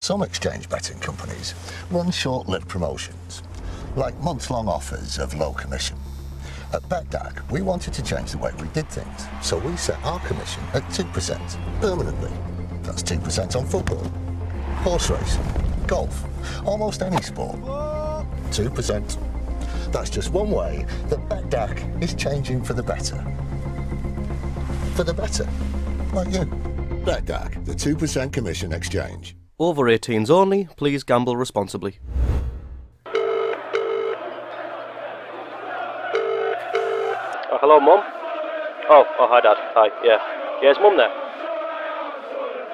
Some exchange betting companies run short-lived promotions, like months-long offers of low commission. At BetDAC, we wanted to change the way we did things, so we set our commission at 2% permanently. That's 2% on football, horse racing, golf, almost any sport. 2%. That's just one way that BetDAC is changing for the better. For the better, like you. BetDAC, the 2% commission exchange. Over 18s only, please gamble responsibly. Oh, hello, Mum. Oh, hi, Dad. Hi, yeah. Yeah, is Mum there?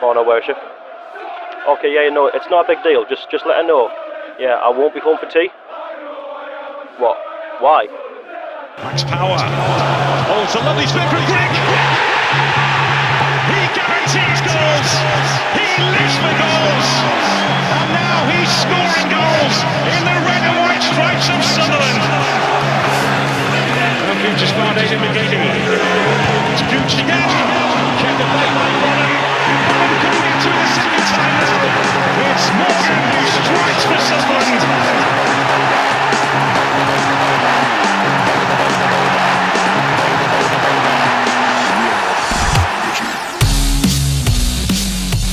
Oh, no, where is she? Okay, yeah, no, it's not a big deal. Just let her know. Yeah, I won't be home for tea. What? Why? Max Power. Oh, it's a lovely spin from Greg. He guarantees goals. He lives for goals. And now he's scoring goals in the red and white stripes of Sunderland. And Gooch has found Aidan McGeady. It's Gooch again. Checkatrade by Bonham. Bonham coming into it a second time now. It's Morgan who strikes for Sunderland.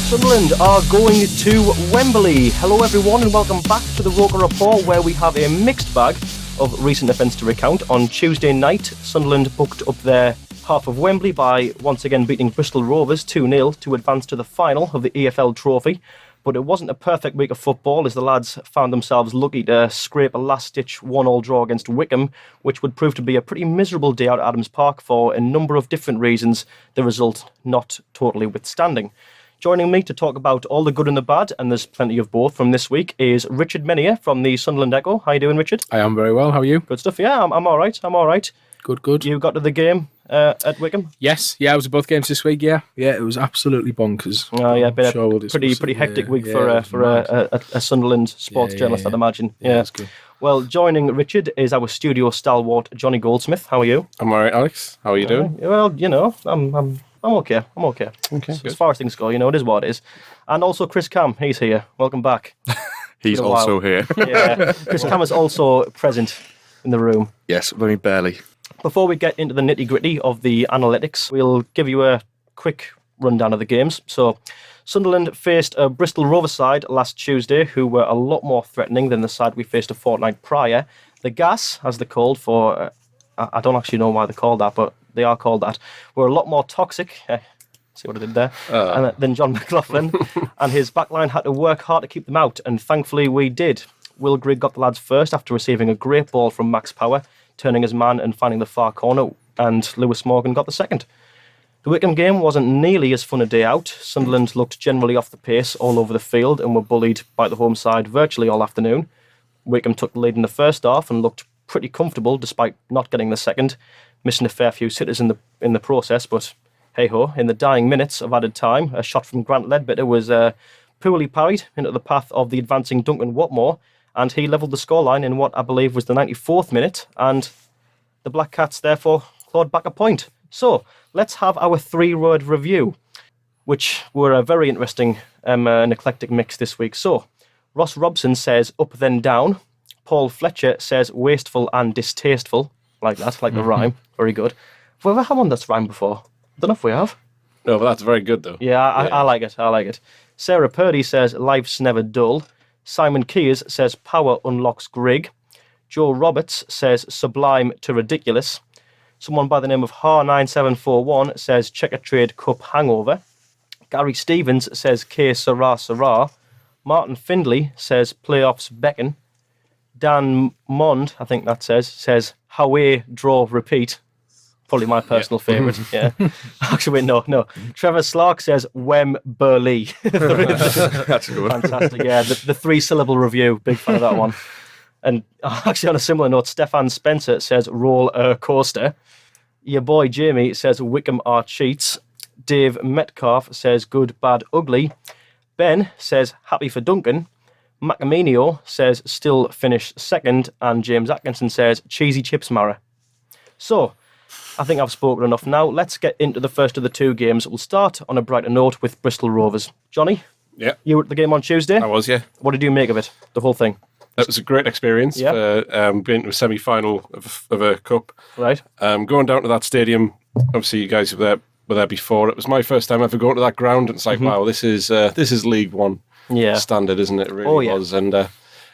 Sunderland are going to Wembley. Hello everyone and welcome back to the ROKER Report, where we have a mixed bag of recent events to recount. On Tuesday night, Sunderland booked up their half of Wembley by once again beating Bristol Rovers 2-0 to advance to the final of the EFL trophy. But it wasn't a perfect week of football, as the lads found themselves lucky to scrape a last-ditch 1-1 draw against Wycombe, which would prove to be a pretty miserable day out at Adams Park for a number of different reasons, the result not totally withstanding. Joining me to talk about all the good and the bad, and there's plenty of both from this week, is Richard Mennear from the Sunderland Echo. How you doing, Richard? I am very well. How are you? Good stuff. Yeah, I'm all right. I'm all right. Good. You got to the game at Wycombe? Yes. Yeah, I was at both games this week. Yeah, it was absolutely bonkers. Oh yeah, been a pretty hectic week for a Sunderland sports journalist, I'd imagine. Yeah, that's good. Well, joining Richard is our studio stalwart, Johnny Goldsmith. How are you? I'm all right, Alex. How are you doing? Well, you know, I'm okay. Okay. As far as things go, you know, it is what it is. And also Chris Cam, he's here. Welcome back. He's also here. Yeah, Chris Cam is also present in the room. Yes, very barely. Before we get into the nitty-gritty of the analytics, we'll give you a quick rundown of the games. So, Sunderland faced a Bristol Rovers side last Tuesday, who were a lot more threatening than the side we faced a fortnight prior. The Gas, as they're called for, I don't actually know why they're called that, but they are called that, were a lot more toxic. See what I did there? And then John McLaughlin and his backline had to work hard to keep them out, and thankfully we did. Will Grigg got the lads first after receiving a great ball from Max Power, turning his man and finding the far corner, and Lewis Morgan got the second. The Wycombe game wasn't nearly as fun a day out. Sunderland looked generally off the pace all over the field and were bullied by the home side virtually all afternoon. Wycombe took the lead in the first half and looked pretty comfortable despite not getting the second, missing a fair few sitters in the process, but hey-ho, in the dying minutes of added time, a shot from Grant Ledbetter was poorly parried into the path of the advancing Duncan Watmore, and he levelled the scoreline in what I believe was the 94th minute, and the Black Cats therefore clawed back a point. So, let's have our three-word review, which were a very interesting and eclectic mix this week. So, Ross Robson says up then down, Paul Fletcher says wasteful and distasteful, like that, like the rhyme, very good. Have we ever had one that's rhymed before? I don't know if we have. No, but that's very good though. Yeah, I like it. Sarah Purdy says life's never dull. Simon Kears says power unlocks Grigg. Joe Roberts says sublime to ridiculous. Someone by the name of Har9741 says Checkatrade Cup hangover. Gary Stevens says K Sarah Sarah. Martin Findlay says playoffs beckon. Dan Mond, I think that says Howe draw repeat. Probably my personal favourite, yeah. Actually, wait, no. Trevor Slark says Wembley. That's a good one. Fantastic, yeah. The three-syllable review, big fan of that one. And actually, on a similar note, Stefan Spencer says roll a coaster. Your boy Jamie says Wycombe are cheats. Dave Metcalf says good, bad, ugly. Ben says happy for Duncan. Macaminio says still finish second. And James Atkinson says cheesy chips Mara. So, I think I've spoken enough now. Let's get into the first of the two games. We'll start on a brighter note with Bristol Rovers. Johnny, Yeah. You were at the game on Tuesday. I was, yeah. What did you make of it? The whole thing. It was a great experience. Yeah. Being to a semi-final of a cup. Right. Going down to that stadium. Obviously, you guys were there before. It was my first time ever going to that ground, and it's like, wow, this is League One standard, isn't it? It really was, and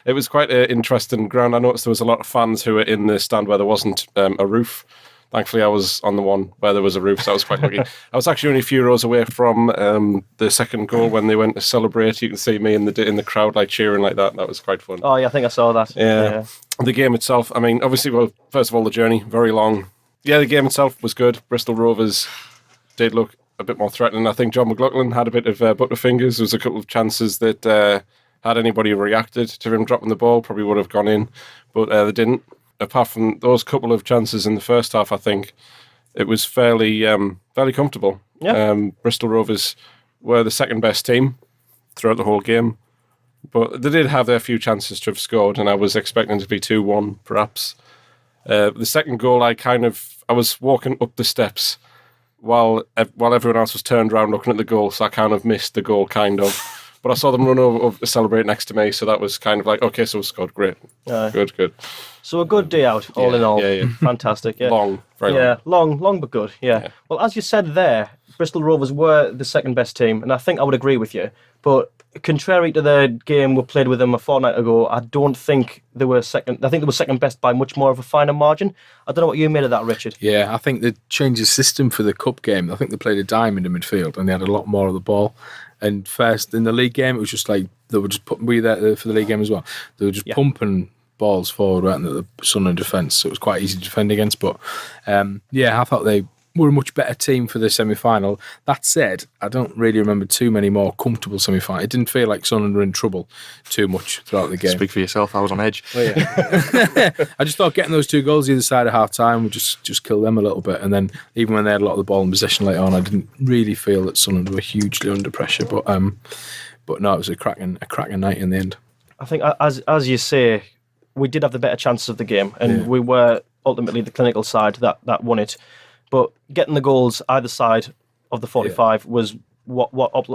it was quite an interesting ground. I noticed there was a lot of fans who were in the stand where there wasn't a roof. Thankfully, I was on the one where there was a roof, so I was quite lucky. I was actually only a few rows away from the second goal when they went to celebrate. You can see me in the crowd like cheering like that. That was quite fun. Oh yeah, I think I saw that. Yeah. The game itself, I mean, obviously, well, first of all, the journey, very long. Yeah, the game itself was good. Bristol Rovers did look a bit more threatening. I think John McLaughlin had a bit of butterfingers. There was a couple of chances that had anybody reacted to him dropping the ball, probably would have gone in, but they didn't. Apart from those couple of chances in the first half, I think it was fairly comfortable. Yeah. Bristol Rovers were the second best team throughout the whole game, but they did have their few chances to have scored, and I was expecting to be 2-1 perhaps. The second goal, I was walking up the steps while everyone else was turned around looking at the goal, so I kind of missed the goal, kind of. But I saw them run over to celebrate next to me, so that was kind of like, okay, so we scored, great. Good. So a good day out, all in all. Yeah. Fantastic, yeah. Long, very long. Long but good, yeah. Well, as you said there, Bristol Rovers were the second best team, and I think I would agree with you. But contrary to the game we played with them a fortnight ago, I don't think they were second. I think they were second best by much more of a finer margin. I don't know what you made of that, Richard. Yeah, I think they changed the system for the cup game. I think they played a dime in the midfield, and they had a lot more of the ball. And first in the league game, it was just like they were just were you there for the league game as well? They were just pumping balls forward right into the Sunderland defence, so it was quite easy to defend against. But I thought they were a much better team for the semi-final. That said, I don't really remember too many more comfortable semi-finals. It didn't feel like Sunderland were in trouble too much throughout the game. Speak for yourself, I was on edge. Oh, yeah. I just thought getting those 2 goals either side at half-time would just kill them a little bit. And then even when they had a lot of the ball in possession later on, I didn't really feel that Sunderland were hugely under pressure. But no, it was a cracking night in the end. I think, as you say, we did have the better chances of the game, and we were ultimately the clinical side that won it. But getting the goals either side of the 45 was what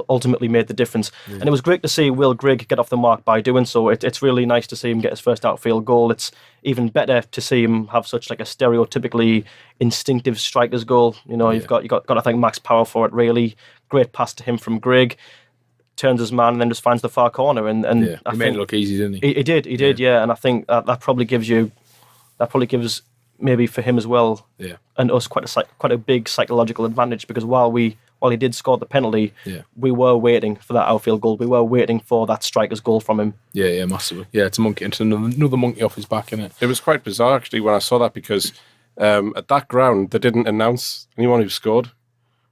ultimately made the difference. Yeah. And it was great to see Will Grigg get off the mark by doing so. It's really nice to see him get his first outfield goal. It's even better to see him have such like a stereotypically instinctive striker's goal. You know, you've got to thank Max Power for it, really. Great pass to him from Grigg. Turns his man and then just finds the far corner. And he made it look easy, didn't he? He did, yeah. And I think that probably gives maybe for him as well, and us quite a big psychological advantage, because while he did score the penalty, we were waiting for that outfield goal. We were waiting for that striker's goal from him. Yeah, massively. Yeah, it's another monkey off his back, isn't it? It was quite bizarre actually when I saw that, because at that ground they didn't announce anyone who scored.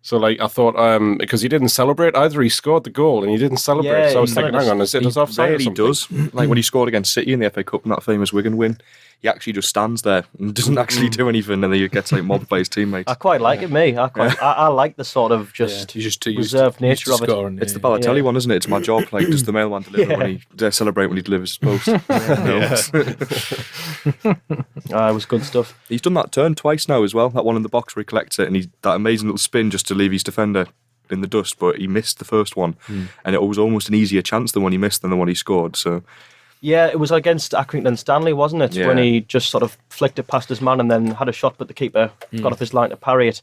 So, like, I thought, because he didn't celebrate either. He scored the goal and he didn't celebrate. Yeah, so I was thinking, hang on, is it offside or something? He does. Like when he scored against City in the FA Cup in that famous Wigan win, he actually just stands there and doesn't actually do anything, and then he gets like mobbed by his teammates. I quite like it, me. I like the sort of just reserved nature of it. It's the Balotelli one, isn't it? It's my job. Like, does the mailman deliver when he celebrate when he delivers his post? It was good stuff. He's done that turn twice now as well. That one in the box where he collects it, and that amazing little spin just to leave his defender in the dust, but he missed the first one, and it was almost an easier chance the one he missed than the one he scored. So. Yeah, it was against Accrington Stanley, wasn't it? When he just sort of flicked it past his man and then had a shot, but the keeper got off his line to parry it.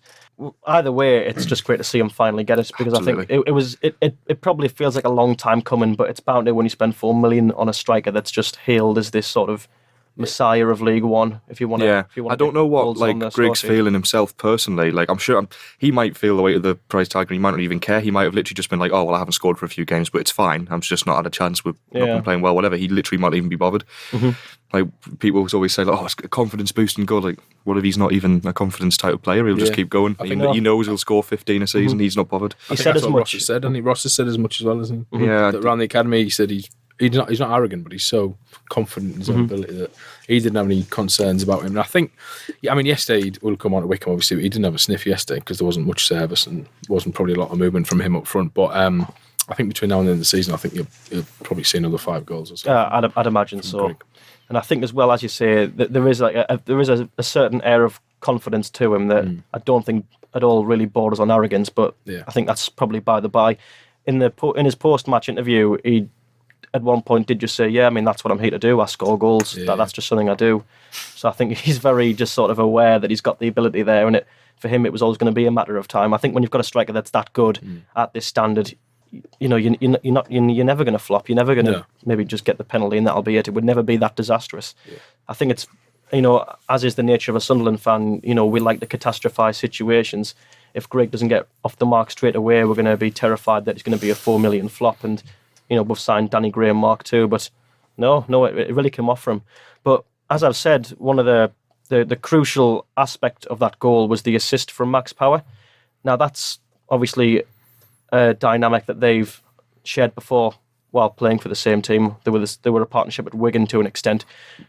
Either way, it's just great to see him finally get it, because Absolutely. I think it probably feels like a long time coming, but it's bound to when you spend $4 million on a striker that's just hailed as this sort of messiah of League One. If you want to, I don't know what like Grigg's feeling himself personally. Like, I'm sure he might feel the weight of the price tag, and he might not even care. He might have literally just been like, "Oh well, I haven't scored for a few games, but it's fine. I'm just not had a chance. We've not been playing well. Whatever." He literally might not even be bothered. Mm-hmm. Like, people always say, like, "Oh, it's a confidence boosting goal." Like, what if he's not even a confidence type of player? He'll just keep going. He knows he'll score 15 a season. He's not bothered. He said as much. Ross has said as much as well, hasn't he? Mm-hmm. Yeah. Around the academy, he said he's not arrogant, but he's so confident in his own ability that he didn't have any concerns about him. And I think, yesterday we'll come on to Wycombe, obviously, but he didn't have a sniff yesterday because there wasn't much service and wasn't probably a lot of movement from him up front. But I think between now and the end of the season, I think you'll probably see another 5 goals or something. I'd imagine so. Greg. And I think as well, as you say, that there is a certain air of confidence to him that I don't think at all really borders on arrogance, but I think that's probably by the by. in his post-match interview, he at one point did just say, "Yeah, I mean that's what I'm here to do. I score goals. That's just something I do." So I think he's very just sort of aware that he's got the ability there, and for him it was always going to be a matter of time. I think when you've got a striker that's that good at this standard, you're never going to flop. You're never going to maybe just get the penalty and that'll be it. It would never be that disastrous. Yeah. I think it's, as is the nature of a Sunderland fan, we like to catastrophise situations. If Greg doesn't get off the mark straight away, we're going to be terrified that it's going to be a 4 million flop. And we've signed Danny Graham Mark II, but no, it really came off for him. But as I've said, one of the crucial aspect of that goal was the assist from Max Power. Now that's obviously a dynamic that they've shared before while playing for the same team. They were a partnership at Wigan to an extent.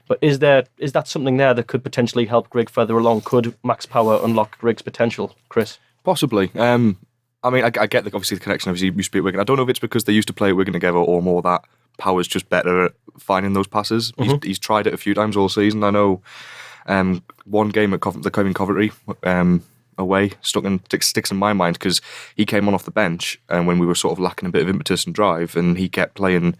But is that something there that could potentially help Greg further along? Could Max Power unlock Greg's potential, Chris? Possibly. I mean, I get obviously the connection. Obviously, you speak Wigan. I don't know if it's because they used to play at Wigan together or more that Power's just better at finding those passes. He's tried it a few times all season. I know one game at the Coventry away sticks in my mind because he came on off the bench and when we were sort of lacking a bit of impetus and drive, and he kept playing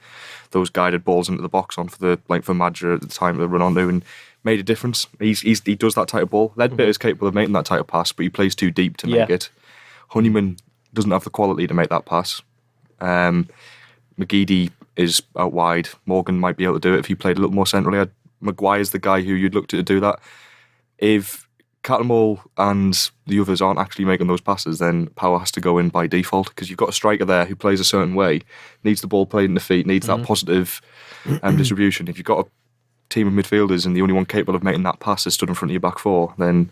those guided balls into the box on for Madger at the time to run onto and made a difference. He does that type of ball. Ledbetter is capable of making that type of pass, but he plays too deep to make it. Honeyman doesn't have the quality to make that pass. McGeady is out wide. Morgan might be able to do it if he played a little more centrally. Maguire's the guy who you'd look to do that. If Cattermole and the others aren't actually making those passes, then Power has to go in by default because you've got a striker there who plays a certain way, needs the ball played in the feet, needs that positive distribution. If you've got a team of midfielders and the only one capable of making that pass is stood in front of your back four, then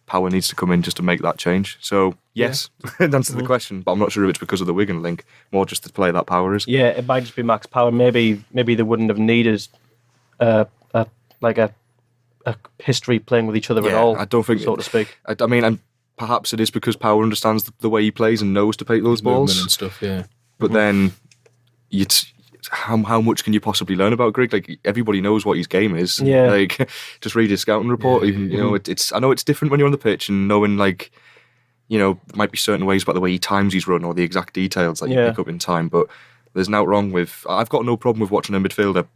Power needs to come in just to make that change. So, yes, to answer the question, but I'm not sure if it's because of the Wigan link, more just the play that Power is. Yeah, it might just be Max Power. Maybe they wouldn't have needed a history playing with each other at all, I don't think, so to speak. I mean, and perhaps it is because Power understands the way he plays and knows to take those balls. And stuff, yeah. But then, how much can you possibly learn about Greg? Like, everybody knows what his game is. Yeah. Like, just read his scouting report. I know it's different when you're on the pitch and knowing, like, there might be certain ways about the way he times his run or the exact details that you pick up in time. But there's nothing wrong with. I've got no problem with watching a midfielder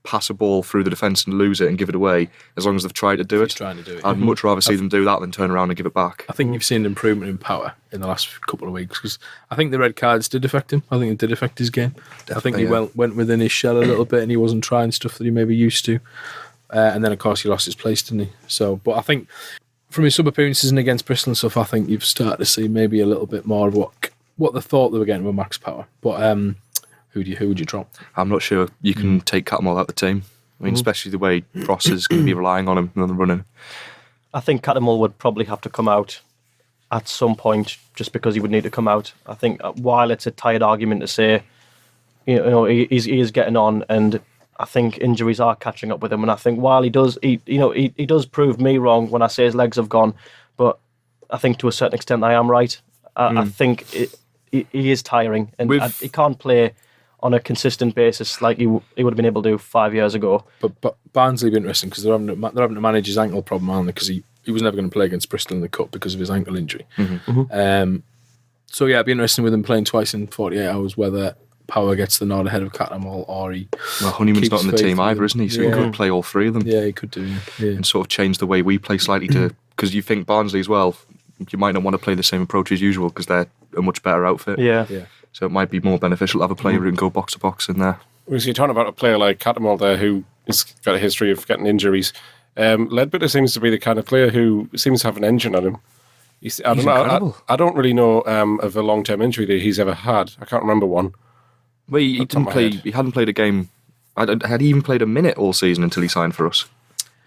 pass a ball through the defence and lose it and give it away, as long as they've tried to do it. I'd much rather see them do that than turn around and give it back. I think you've seen an improvement in Power in the last couple of weeks because I think the red cards did affect him. I think it did affect his game. Definitely, I think he went within his shell a little bit and he wasn't trying stuff that he maybe used to. And then, of course, he lost his place, didn't he? So, but I think from his sub-appearances and against Bristol and stuff, I think you've started to see maybe a little bit more of what they thought they were getting with Max Power. But who would you drop? I'm not sure you can take Cattermole out of the team. I mean, especially the way Ross is going to be relying on him and running. I think Cattermole would probably have to come out at some point just because he would need to come out. I think while it's a tired argument to say, he is getting on, and I think injuries are catching up with him. And I think while he does prove me wrong when I say his legs have gone, but I think to a certain extent I am right. I think he is tiring, and he can't play on a consistent basis like he would have been able to do 5 years ago. But Barnsley would be interesting because they're having to manage his ankle problem, aren't they? Because he was never going to play against Bristol in the Cup because of his ankle injury. So yeah, it'd be interesting with him playing twice in 48 hours whether Power gets the nod ahead of Cattermole or he... Well, Honeyman's not in the team either, isn't he? So he could play all three of them. Yeah, he could do. Yeah. And sort of change the way we play slightly to... Because you think Barnsley as well, you might not want to play the same approach as usual because they're a much better outfit. Yeah. So it might be more beneficial to have a player who can go box to box in there. Well, you're talking about a player like Cattermole there who has got a history of getting injuries. Ledbetter seems to be the kind of player who seems to have an engine on him. I don't really know of a long-term injury that he's ever had. I can't remember one. Well, he hadn't played a game. Had he even played a minute all season until he signed for us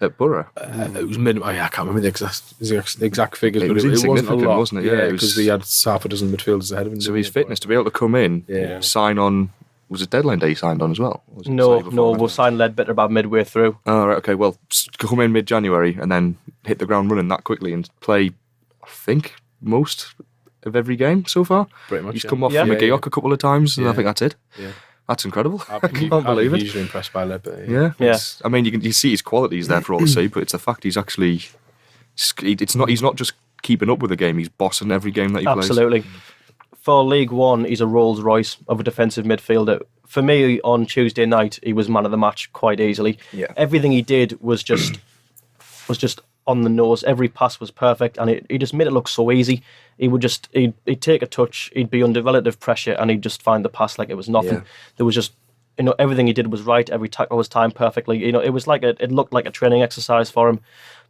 at Borough? It was minimum. I can't remember the exact figures, but it wasn't a lot, wasn't it? Yeah, because he had half a dozen midfielders ahead of him. So his fitness to be able to come in, sign on. Was it deadline day he signed on as well? No, we'll sign Ledbetter about midway through. Oh, right, okay. Well, come in mid-January and then hit the ground running that quickly and play, I think, most of every game so far. Pretty much. He's come off from McGeoch a couple of times, and I think that's it. Yeah. That's incredible. I can't believe it. I'm usually impressed by Ledbetter. Yeah. I mean, you see his qualities there for all to see, but it's the fact he's actually... He's not just keeping up with the game, he's bossing every game that he plays. Absolutely. for League One, he's a Rolls Royce of a defensive midfielder. For me, on Tuesday night, he was man of the match quite easily. Yeah. Everything he did was just on the nose. Every pass was perfect, and he just made it look so easy. He'd take a touch, he'd be under relative pressure, and he'd just find the pass like it was nothing. Yeah. There was just, everything he did was right. Every tackle was timed perfectly. It was it looked like a training exercise for him.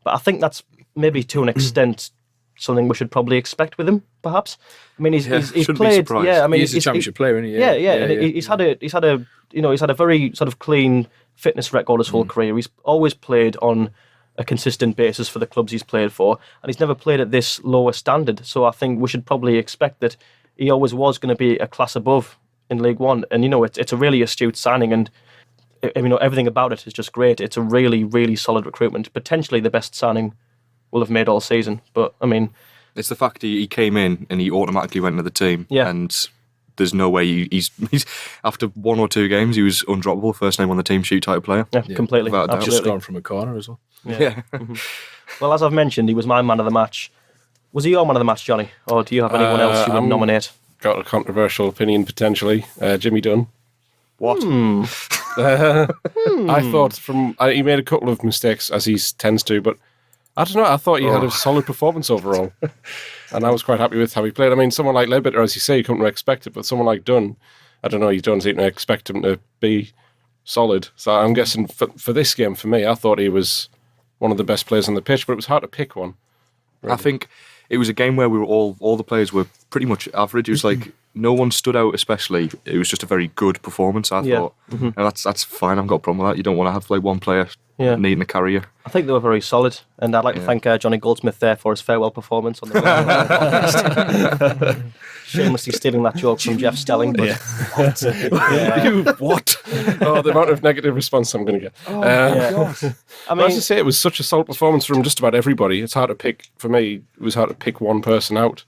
But I think that's maybe to an extent something we should probably expect with him, perhaps. I mean, he's played. Yeah, I mean, he's a championship player, isn't he? Yeah. He's had a very sort of clean fitness record his whole career. He's always played on a consistent basis for the clubs he's played for, and he's never played at this lower standard. So I think we should probably expect that he always was going to be a class above in League One. And it's a really astute signing, and everything about it is just great. It's a really, really solid recruitment. Potentially the best signing we'll have made all season. But I mean, it's the fact he came in and he automatically went into the team. Yeah. And there's no way he's after 1 or 2 games he was undroppable, first name on the team sheet type player. Yeah, completely. I've just gone from a corner as well. Yeah. Well, as I've mentioned, he was my man of the match. Was he your man of the match, Johnny? Or do you have anyone else you would nominate? Got a controversial opinion potentially. Jimmy Dunn. What? I thought he made a couple of mistakes, as he tends to, but I don't know, I thought he had a solid performance overall. And I was quite happy with how he played. I mean, someone like Ledbetter, as you say, you couldn't expect it, but someone like Dunn, I don't know, you don't seem to expect him to be solid. So I'm guessing for this game, for me, I thought he was one of the best players on the pitch, but it was hard to pick one. Really. I think it was a game where we were all the players were pretty much average. It was like no one stood out especially. It was just a very good performance, I thought. And that's fine, I've got a problem with that. You don't want to have like one player needing to carry you. I think they were very solid, and I'd like to thank Johnny Goldsmith there for his farewell performance on the podcast. Shamelessly stealing that joke from Jeff Stelling. But What? Oh, the amount of negative response I'm going to get. God. I mean, as I say, it was such a solid performance from just about everybody. It's hard to pick, for me, it was hard to pick one person out.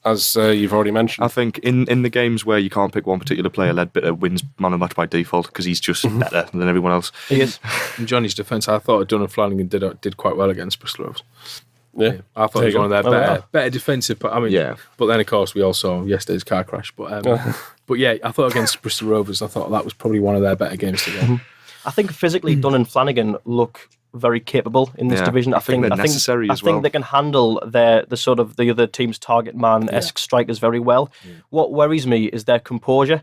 As you've already mentioned. I think in the games where you can't pick one particular player, Ledbetter wins man of the match by default because he's just better than everyone else. He is. In Johnny's defence, I thought Dunn and Flanagan did quite well against Bristol Rovers. Yeah. I thought it was one of their better defensive. But then of course we all saw yesterday's car crash. But I thought against Bristol Rovers, I thought that was probably one of their better games to go. I think physically Dunn and Flanagan look very capable in this division. I think they're necessary as well. I think they can handle the sort of the other team's target man-esque strikers very well. What worries me is their composure.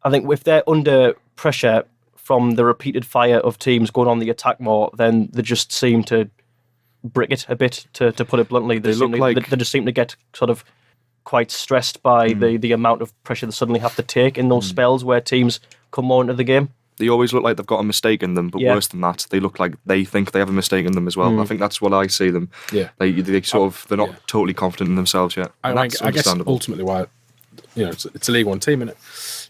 I think if they're under pressure from the repeated fire of teams going on the attack more, then they just seem to brick it a bit, to put it bluntly. They just seem to get sort of quite stressed by the amount of pressure they suddenly have to take in those spells where teams come more into the game. They always look like they've got a mistake in them, but worse than that, they look like they think they have a mistake in them as well. I think that's what I see them. Yeah, they sort of they're not totally confident in themselves yet. I guess ultimately why it's a League One team, isn't it?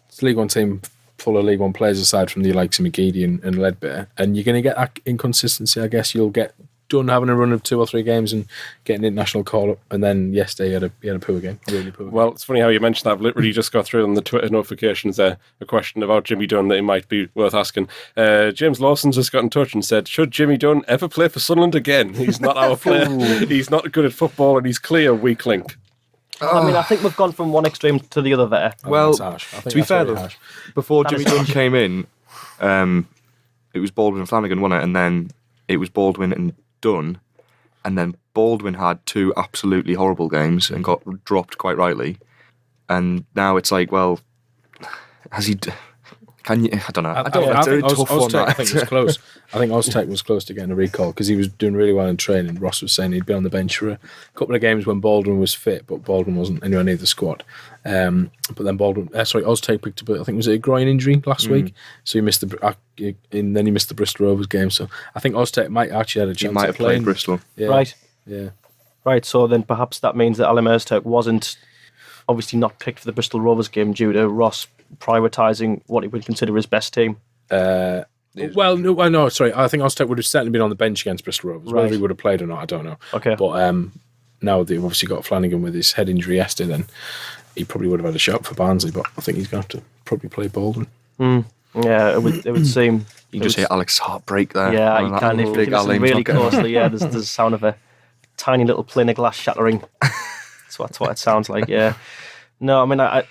It's a League One team full of League One players aside from the likes of McGeady and Ledbetter, and you're going to get that inconsistency. I guess you'll get Dunn having a run of 2 or 3 games and getting an international call up, and then yesterday he had a poor game, really poor game. Well, it's funny how you mentioned that. I've literally just got through on the Twitter notifications there a question about Jimmy Dunn that it might be worth asking. James Lawson's just got in touch and said, should Jimmy Dunn ever play for Sunderland again? He's not our player. He's not good at football, and he's clear weak link. I mean, I think we've gone from one extreme to the other there. Well, to be fair though, before Jimmy Dunn came in, it was Baldwin and Flanagan, wasn't it? And then it was Baldwin and Dunn, and then Baldwin had 2 absolutely horrible games and got dropped quite rightly, and now it's like, well, has he? Can you? I don't know. I think it was close. I think Oztech was close to getting a recall because he was doing really well in training. Ross was saying he'd been on the bench for a couple of games when Baldwin was fit, but Baldwin wasn't anywhere near the squad. But then Oztech picked up, I think, was it a groin injury last week? So he missed and then he missed the Bristol Rovers game. So I think Oztech might actually had a chance. He might have played Bristol. Yeah. Right. Yeah. Right. So then perhaps that means that Alim Oztech wasn't obviously not picked for the Bristol Rovers game due to Ross prioritising what he would consider his best team. Sorry. I think Oztech would have certainly been on the bench against Bristol Rovers. Whether he would have played or not, I don't know. Okay. But now they've obviously got Flanagan with his head injury yesterday, then he probably would have had a shot for Barnsley, but I think he's going to have to probably play Baldwin. Yeah, it would seem. You can just hear Alex's heartbreak there. Yeah, you can. If you listen really closely, there's the sound of a tiny little pane of glass shattering. That's what it sounds like. Yeah. No, I mean,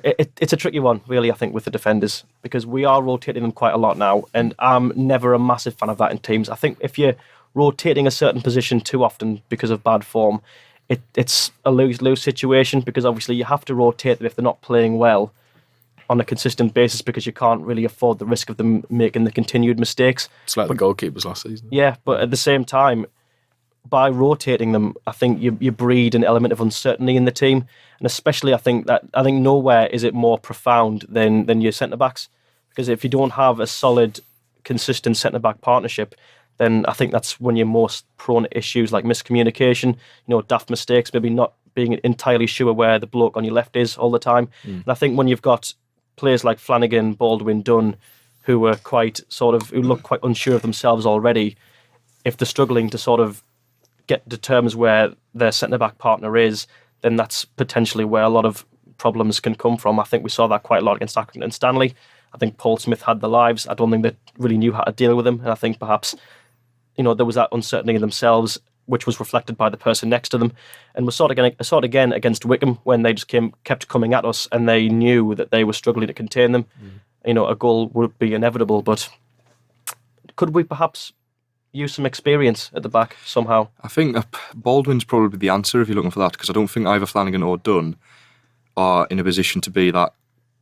it's a tricky one, really, I think, with the defenders, because we are rotating them quite a lot now, and I'm never a massive fan of that in teams. I think if you're rotating a certain position too often because of bad form, it's a lose-lose situation, because obviously you have to rotate them if they're not playing well on a consistent basis, because you can't really afford the risk of them making the continued mistakes. It's like the goalkeepers last season. Yeah, but at the same time, by rotating them, I think you breed an element of uncertainty in the team, and especially I think nowhere is it more profound than your centre backs, because if you don't have a solid, consistent centre back partnership, then I think that's when you're most prone to issues like miscommunication, daft mistakes, maybe not being entirely sure where the bloke on your left is all the time. And I think when you've got players like Flanagan, Baldwin, Dunn, who look quite unsure of themselves already, if they're struggling to sort of get to terms where their centre-back partner is, then that's potentially where a lot of problems can come from. I think we saw that quite a lot against Accrington and Stanley. I think Portsmouth had the lives. I don't think they really knew how to deal with them, and I think perhaps there was that uncertainty in themselves, which was reflected by the person next to them. And we saw it again against Wycombe, when they just kept coming at us, and they knew that they were struggling to contain them. A goal would be inevitable, but could we perhaps use some experience at the back somehow? I think Baldwin's probably the answer if you're looking for that, because I don't think either Flanagan or Dunn are in a position to be that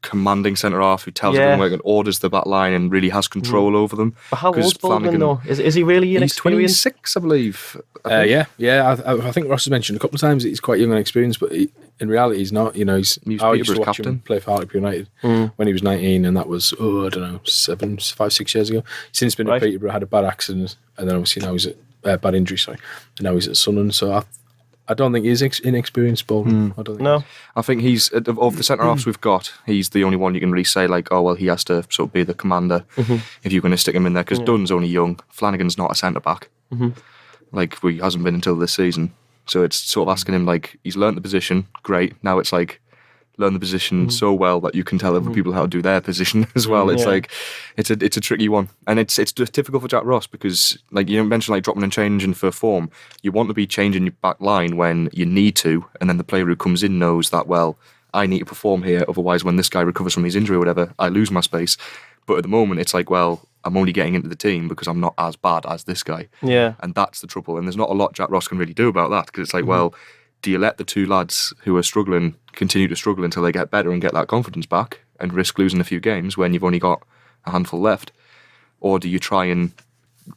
commanding centre-half who tells everyone where and orders the back line and really has control over them. But how old's Baldwin, though? Is he really inexperienced? He's 26, I believe. I think Ross has mentioned a couple of times that he's quite young and experienced, but in reality he's not. I used to watch him play for Hartlepool United when he was 19, and that was, 5-6 years ago. Since been at Peterborough, had a bad accident, and then obviously now he's at bad injury, and now he's at Sunderland. So I don't think he's inexperienced, Baldwin. I think he's, of the centre-halves we've got, he's the only one you can really say, he has to sort of be the commander if you're going to stick him in there, because Dunn's only young. Flanagan's not a centre-back. He hasn't been until this season. So it's sort of asking him, he's learnt the position, great. Now it's learn the position so well that you can tell other people how to do their position as well. It's it's a tricky one, and it's just difficult for Jack Ross, because you mentioned dropping and changing for form. You want to be changing your back line when you need to, and then the player who comes in knows that, well, I need to perform here, otherwise when this guy recovers from his injury or whatever, I lose my space. But at the moment it's I'm only getting into the team because I'm not as bad as this guy. And that's the trouble, and there's not a lot Jack Ross can really do about that, because it's well, do you let the two lads who are struggling continue to struggle until they get better and get that confidence back and risk losing a few games when you've only got a handful left? Or do you try and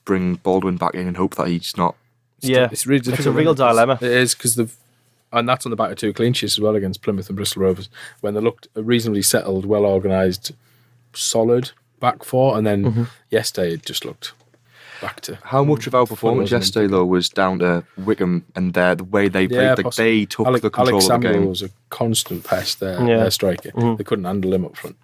bring Baldwin back in and hope that he's not... It's a real dilemma. It is, because and that's on the back of 2 clean sheets as well against Plymouth and Bristol Rovers, when they looked reasonably settled, well organised, solid back four, and then yesterday it just looked... back to how much of our performance yesterday though was down to Wycombe and the way they played. They took the control Alex of the game. Samuel was a constant pest there, their striker. They couldn't handle him up front.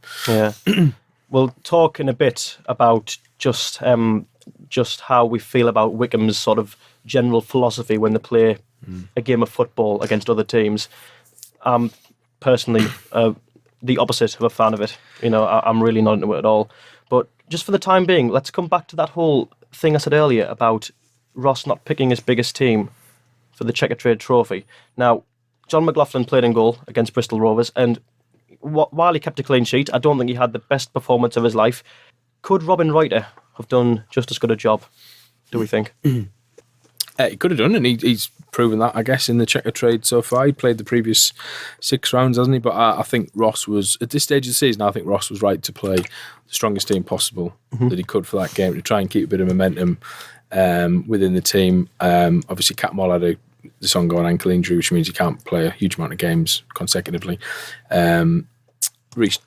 We'll talk in a bit about just how we feel about Wycombe's sort of general philosophy when they play a game of football against other teams. I'm personally the opposite of a fan of it. I'm really not into it at all. But just for the time being, let's come back to that whole thing I said earlier about Ross not picking his biggest team for the Checkatrade trophy. Now, John McLaughlin played in goal against Bristol Rovers, and while he kept a clean sheet, I don't think he had the best performance of his life. Could Robin Reuter have done just as good a job, do we think? He could have done, and he's proven that, I guess, in the Checkatrade so far. He played the previous 6 rounds, hasn't he? But I think Ross was, at this stage of the season, I think Ross was right to play the strongest team possible that he could for that game, to try and keep a bit of momentum within the team. Obviously, Catmull had this ongoing ankle injury, which means he can't play a huge amount of games consecutively. Reece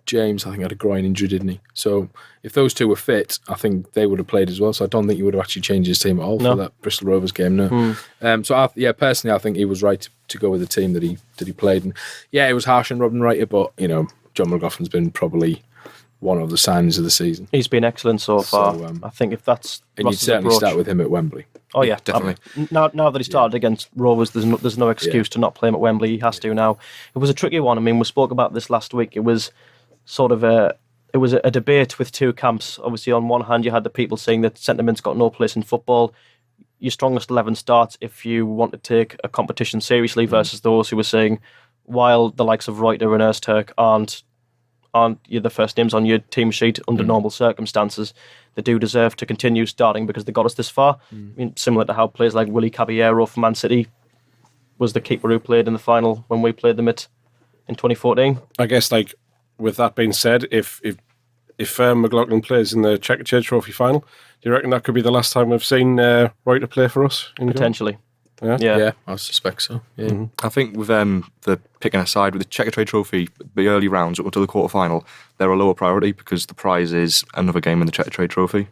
James, I think, had a groin injury, didn't he? So if those two were fit, I think they would have played as well. So I don't think he would have actually changed his team at all for that Bristol Rovers game. No. Personally, I think he was right to go with the team that he played. And it was harsh on Robin Reuter, but John McLaughlin's been probably one of the signs of the season. He's been excellent so far. I think if that's and you'd certainly start with him at Wembley. Oh yeah, definitely. Now that he started against Rovers, there's no excuse to not play him at Wembley. He has to now. It was a tricky one. I mean, we spoke about this last week. It was sort of a debate with 2 camps. Obviously, on one hand, you had the people saying that sentiment's got no place in football. your strongest 11 starts if you want to take a competition seriously versus those who were saying, while the likes of Reuter and Öztürk aren't the first names on your team sheet under normal circumstances, they do deserve to continue starting because they got us this far. I mean, similar to how players like Willy Caballero from Man City was the keeper who played in the final when we played them in 2014. I guess, like, with that being said, if McLaughlin plays in the Checkatrade Trophy final, do you reckon that could be the last time we've seen Reuter play for us? Potentially. Yeah, I suspect so. Yeah. I think with the picking aside with the Checkatrade Trophy, the early rounds up until the quarter-final, they're a lower priority because the prize is another game in the Checkatrade Trophy,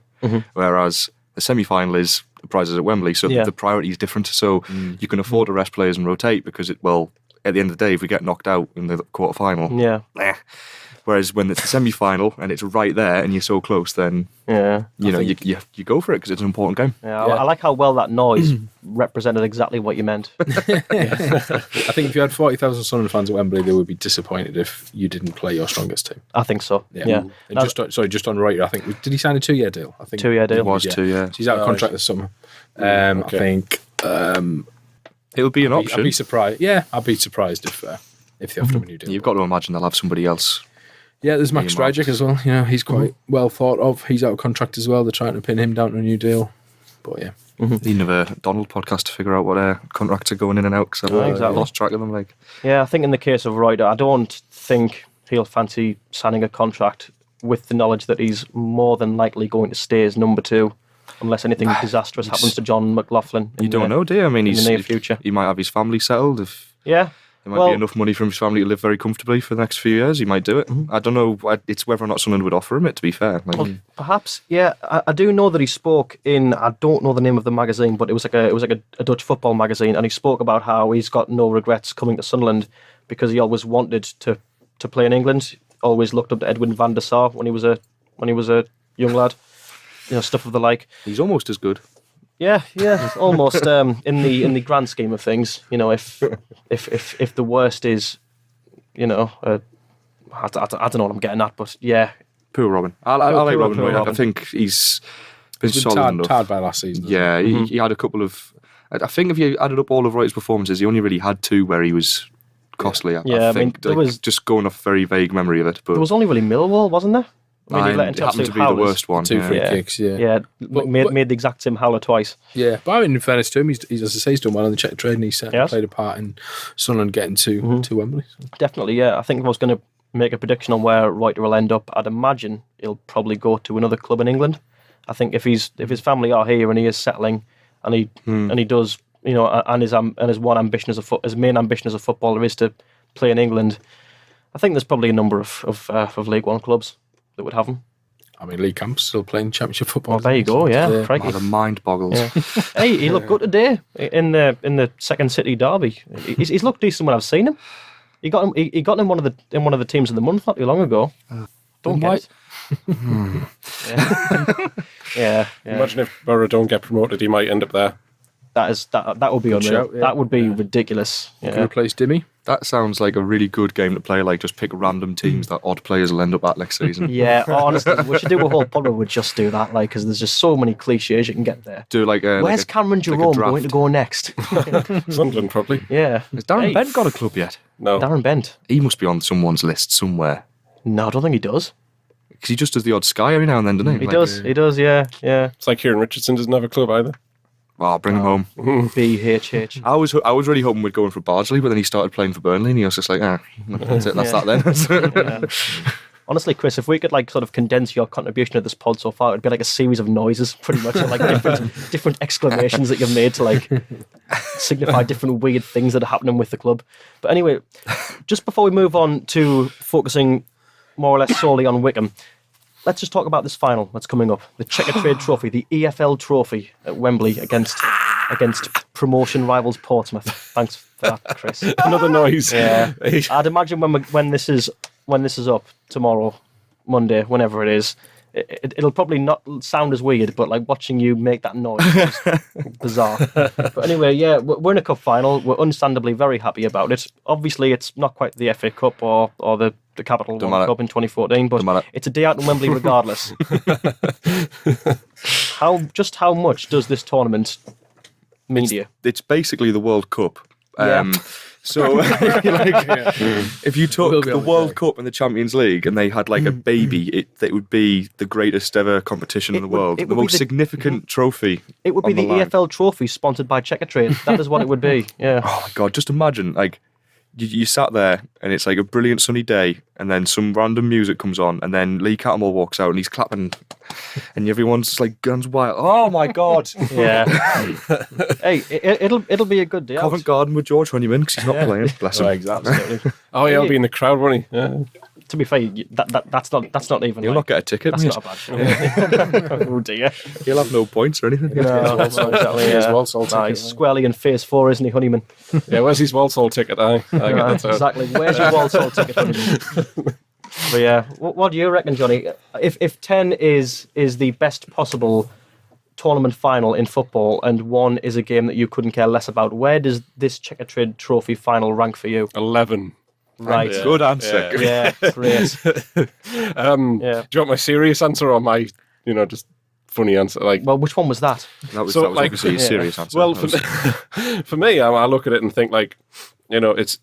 whereas the semi-final is the prize is at Wembley, so the priority is different. So you can afford to rest players and rotate because at the end of the day, if we get knocked out in the quarter-final, whereas when it's the semi-final and it's right there and you're so close, then you go for it because it's an important game. I like how well that noise represented exactly what you meant. I think if you had 40,000 Sunderland fans at Wembley, they would be disappointed if you didn't play your strongest team. I think so. Yeah. And just on Reuter, I think did he sign a 2-year deal? I think 2-year deal. It was 2 years. So he's out of contract this summer. I think it would be an option. I'd be surprised. Yeah, I'd be surprised if they offered him a new deal. You've got to imagine they'll have somebody else. Yeah, there's Max Stryjek as well. He's quite well thought of. He's out of contract as well. They're trying to pin him down to a new deal. But yeah. Need another Donald podcast to figure out what contracts are going in and out because I've lost track of them. Yeah, I think in the case of Reuter, I don't think he'll fancy signing a contract with the knowledge that he's more than likely going to stay as number 2 unless anything disastrous happens to John McLaughlin. You don't know, do you? I mean, in the near future. He might have his family settled. There might be enough money from his family to live very comfortably for the next few years. He might do it. I don't know. It's whether or not Sunderland would offer him it, to be fair. Perhaps, yeah. I do know that he spoke in, I don't know the name of the magazine, but it was like a Dutch football magazine, and he spoke about how he's got no regrets coming to Sunderland because he always wanted to play in England. Always looked up to Edwin van der Sar when he was a young lad. Stuff of the like. He's almost as good. Yeah, almost. In the grand scheme of things, if the worst is, I don't know what I'm getting at, but yeah. Poor Robin. I like Robin. I think he's been solid enough. Tired by last season. Yeah, he had a couple of. I think if you added up all of Reuter's performances, he only really had 2 where he was costly. I think there was just going off very vague memory of it. But there was only really Millwall, wasn't there? It happened to be the worst one. 2 free kicks, made the exact same howler twice. Yeah, but I mean, in fairness to him, he's as I say, he's done well in the Checkatrade, and he's played a part in Sunderland getting to Wembley. So. Definitely, yeah. I think if I was going to make a prediction on where Reuter will end up, I'd imagine he'll probably go to another club in England. I think if his family are here and he is settling, and he does, and his main ambition as a footballer is to play in England, I think there's probably a number of League One clubs that would have him. I mean, Lee Camp's still playing Championship football. Well, there you go, yeah. The mind boggles. Yeah. Hey, he looked good today in the second City derby. He's looked decent when I've seen him. He got him in one of the teams of the month not too long ago. Don't get it. Yeah. Imagine if Borough don't get promoted, he might end up there. That would be unreal. Shout, that would be ridiculous. You can replace Dimmy. That sounds like a really good game to play. Like, just pick random teams that odd players will end up at next season. Yeah, honestly, we should do a whole pod where we just do that, because there's just so many cliches you can get there. Do where's Cameron Jerome going to go next? Sunderland, probably. Yeah. Has Darren Bent got a club yet? No. Darren Bent. He must be on someone's list somewhere. No, I don't think he does. Because he just does the odd Sky every now and then, doesn't he? He does, yeah. It's like Kieran Richardson doesn't have a club either. Oh, bring him home. BHH. I was really hoping we'd go in for Bardsley, but then he started playing for Burnley, and he was just like, that's it, that's that then. Honestly, Chris, if we could sort of condense your contribution to this pod so far, it'd be like a series of noises, pretty much, different exclamations that you've made to signify different weird things that are happening with the club. But anyway, just before we move on to focusing more or less solely on Wycombe, let's just talk about this final that's coming up. The Checkatrade Trophy, the EFL Trophy at Wembley against promotion rivals Portsmouth. Thanks for that, Chris. Another noise. Yeah. I'd imagine when this is up tomorrow, Monday, whenever it is, it'll probably not sound as weird, but watching you make that noise is bizarre. But anyway, yeah, we're in a cup final. We're understandably very happy about it. Obviously, it's not quite the FA Cup or the Capital One Cup in 2014, but it's a day out in Wembley regardless. How much does this tournament media. It's basically the World Cup. So, if you took the World Cup and the Champions League and they had like a baby, it would be the greatest ever competition in the world. The most significant trophy. It would be the EFL trophy sponsored by Checkatrade. That is what it would be. Yeah. Oh my God! Just imagine, like, you sat there and it's like a brilliant sunny day, and then some random music comes on, and then Lee Cattermole walks out and he's clapping, and everyone's just like guns wild. Oh my God! Yeah. Hey, it'll be a good day. Covent Garden with George Honeyman because he's not playing. Bless him. Exactly. Oh yeah, he'll be in the crowd, won't he? Yeah. To be fair, that's not even. He'll not get a ticket. That's not a bad show. Oh dear. He'll have no points or anything. No, exactly. Yeah. Walsall ticket. Squarely in phase 4, isn't he, Honeyman? Yeah, where's his Walsall ticket? I get that exactly. Where's your Walsall ticket, Honeyman? But yeah, what do you reckon, Johnny? If 10 is the best possible tournament final in football, and 1 is a game that you couldn't care less about, where does this Checkatrade Trophy final rank for you? 11. Right. Yeah. Good answer. Yeah, great. Do you want my serious answer or my, just funny answer? Well, which one was that? That was obviously a serious answer. Well, for me, I look at it and think it's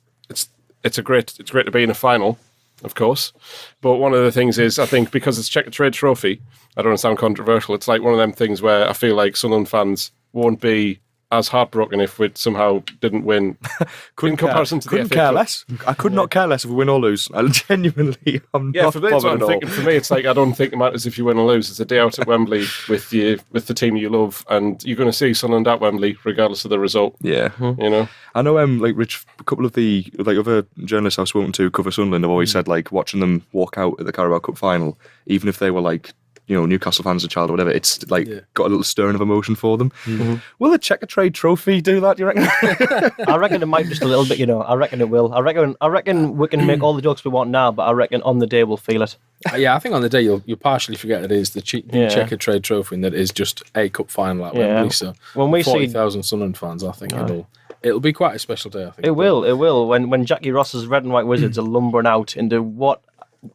great to be in a final, of course. But one of the things is, I think because it's Checkatrade Trophy, I don't want to sound controversial, it's like one of them things where I feel like Sunderland fans won't be as heartbroken if we somehow didn't win. In comparison to the FA care Cup. less. I could not care less if we win or lose. I genuinely, I'm not for me, that's what I'm thinking. For me, it's like I don't think it matters if you win or lose. It's a day out at Wembley with the team you love, and you're going to see Sunderland at Wembley regardless of the result. Yeah, I know. Rich, a couple of the other journalists I've spoken to cover Sunderland have always said watching them walk out at the Carabao Cup final, even if they were Newcastle fans as a child or whatever, it's got a little stirring of emotion for them. Mm-hmm. Will the Checkatrade Trophy do that, do you reckon? I reckon it might just a little bit, I reckon it will. I reckon we can make all the jokes we want now, but I reckon on the day we'll feel it. I think on the day you'll partially forget it is the Checkatrade Trophy and that is just a cup final at Wembley. So when we 40,000 Sunderland fans, I think it'll be quite a special day, I think. It will. When Jackie Ross's Red and White Wizards are lumbering out into what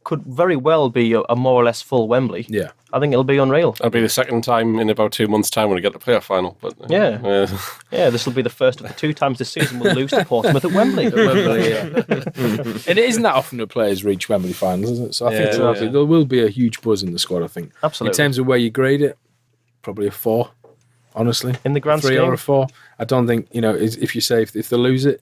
could very well be a more or less full Wembley. Yeah. I think it'll be unreal. It'll be the second time in about 2 months' time when we get the playoff final. But this will be the first of the 2 times this season we'll lose to Portsmouth at Wembley. And it isn't that often that players reach Wembley finals, is it? So I think there will be a huge buzz in the squad, I think. Absolutely. In terms of where you grade it, probably a 4, honestly. In the grand 3 scheme? or a 4. I don't think, if you say if they lose it,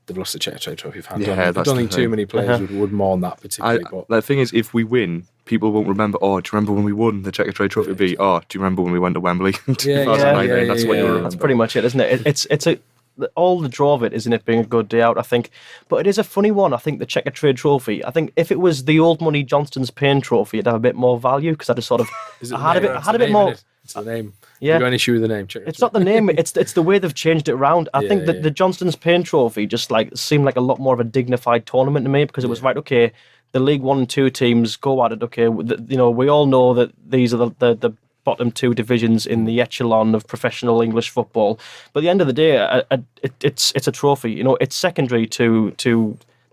they've lost the Checkatrade Trophy. I don't think too many players would mourn that particularly. But the thing is, if we win, people won't remember, do you remember when we won the Checkatrade Trophy? Do you remember when we went to Wembley in 2019? That's what you remember. That's pretty much it, isn't it? It's all the draw of it is in it being a good day out, I think. But it is a funny one, I think, the Checkatrade Trophy. I think if it was the old money Johnston's Pain Trophy, it'd have a bit more value because I just sort of... I had a bit more... It's the name. Yeah. You got an issue with the name? It's not the name. It's the way they've changed it around. I think that the Johnston's Pain Trophy just seemed like a lot more of a dignified tournament to me because it was right. Okay, the League 1 and 2 teams go at it. Okay, we all know that these are the bottom 2 divisions in the echelon of professional English football. But at the end of the day, it's a trophy. It's secondary to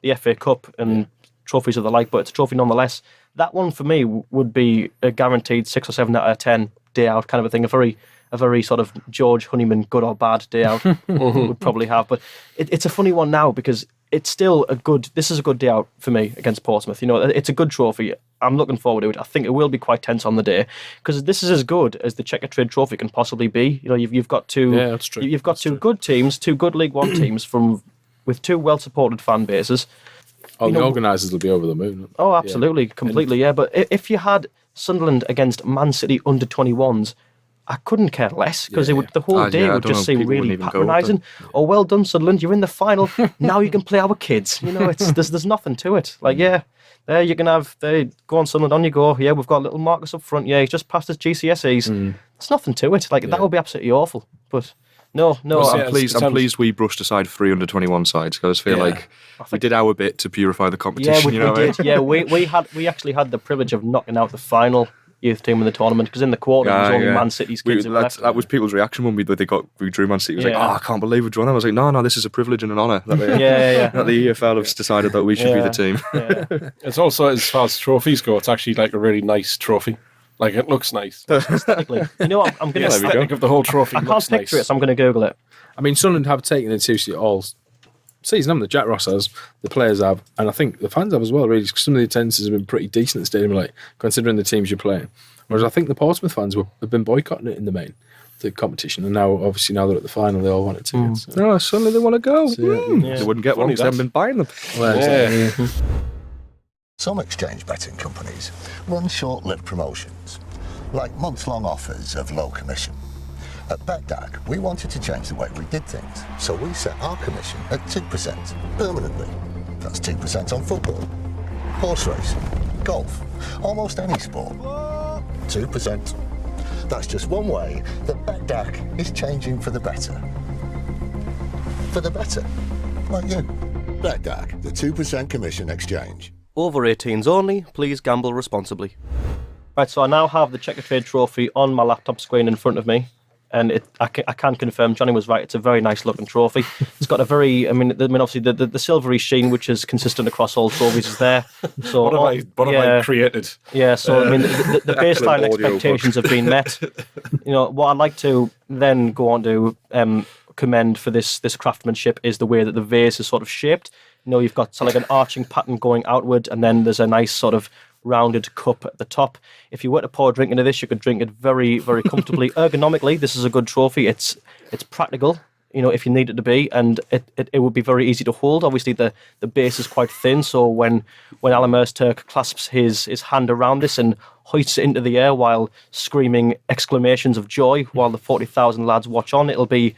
the FA Cup and trophies of the like, but it's a trophy nonetheless. That one for me would be a guaranteed 6 or 7 out of 10 day out kind of a thing. A very sort of George Honeyman good or bad day out would probably have. But it's a funny one now because it's still this is a good day out for me against Portsmouth. It's a good trophy. I'm looking forward to it. I think it will be quite tense on the day because this is as good as the Checkatrade Trophy can possibly be. You've got two. Yeah, that's true. You've got two good teams, 2 good League 1 teams with 2 well-supported fan bases. The organisers will be over the moon. Oh, absolutely, completely, yeah. But if you had Sunderland against Man City under 21s, I couldn't care less because the whole day would just seem really patronising. Oh, well done, Sunderland! You're in the final. Now you can play our kids. There's nothing to it. There you can have. Go on, Sunderland, on you go. Yeah, we've got little Marcus up front. Yeah, he's just passed his GCSEs. There's nothing to it. That would be absolutely awful. But no. I'm pleased we brushed aside 3 under-21 sides because I feel like we did our bit to purify the competition. Yeah, we did. Yeah, we actually had the privilege of knocking out the final youth team in the tournament because in the quarter it was only Man City's kids who were left. That was people's reaction when we drew Man City. It was like, I can't believe we drawn. I was like, no, this is a privilege and an honour that the EFL have decided that we should be the team. It's also, as far as trophies go, it's actually like a really nice trophy. Like, it looks nice. Aesthetically. You know what? I'm going to aesthetic of the whole trophy. I can't picture it, so I'm going to Google it. I mean, Sunderland have taken it seriously all season, haven't they? Jack Ross has, the players have, and I think the fans have as well, really, because some of the attendances have been pretty decent at the stadium, like, considering the teams you're playing. Whereas I think the Portsmouth fans have been boycotting it in the main, the competition, and now, obviously, now they're at the final, they all want it to. So. No, suddenly they want to go. So, yeah. They wouldn't get one because they haven't been buying them. Well, Some exchange betting companies run short-lived promotions, like months-long offers of low commission. At BetDAG, we wanted to change the way we did things, so we set our commission at 2% permanently. That's 2% on football, horse racing, golf, almost any sport. 2%. That's just one way that BetDAG is changing for the better. For the better, like you. BetDAG, the 2% commission exchange. Over 18s only, please gamble responsibly. Right, so I now have the Checkatrade trophy on my laptop screen in front of me. And I can confirm, Johnny was right, it's a very nice looking trophy. It's got a very, obviously the silvery sheen, which is consistent across all trophies, is there. So what have I created? Yeah, so the baseline expectations have been met. You know, what I'd like to then go on to commend for this craftsmanship is the way that the vase is sort of shaped. You know, you've got sort of like an arching pattern going outward, and then there's a nice sort of rounded cup at the top. If you were to pour a drink into this, you could drink it very, very comfortably. Ergonomically, this is a good trophy. It's practical, you know, if you need it to be, and it would be very easy to hold. Obviously, the base is quite thin, so when Alan Turk clasps his hand around this and hoists it into the air while screaming exclamations of joy while the 40,000 lads watch on, it'll be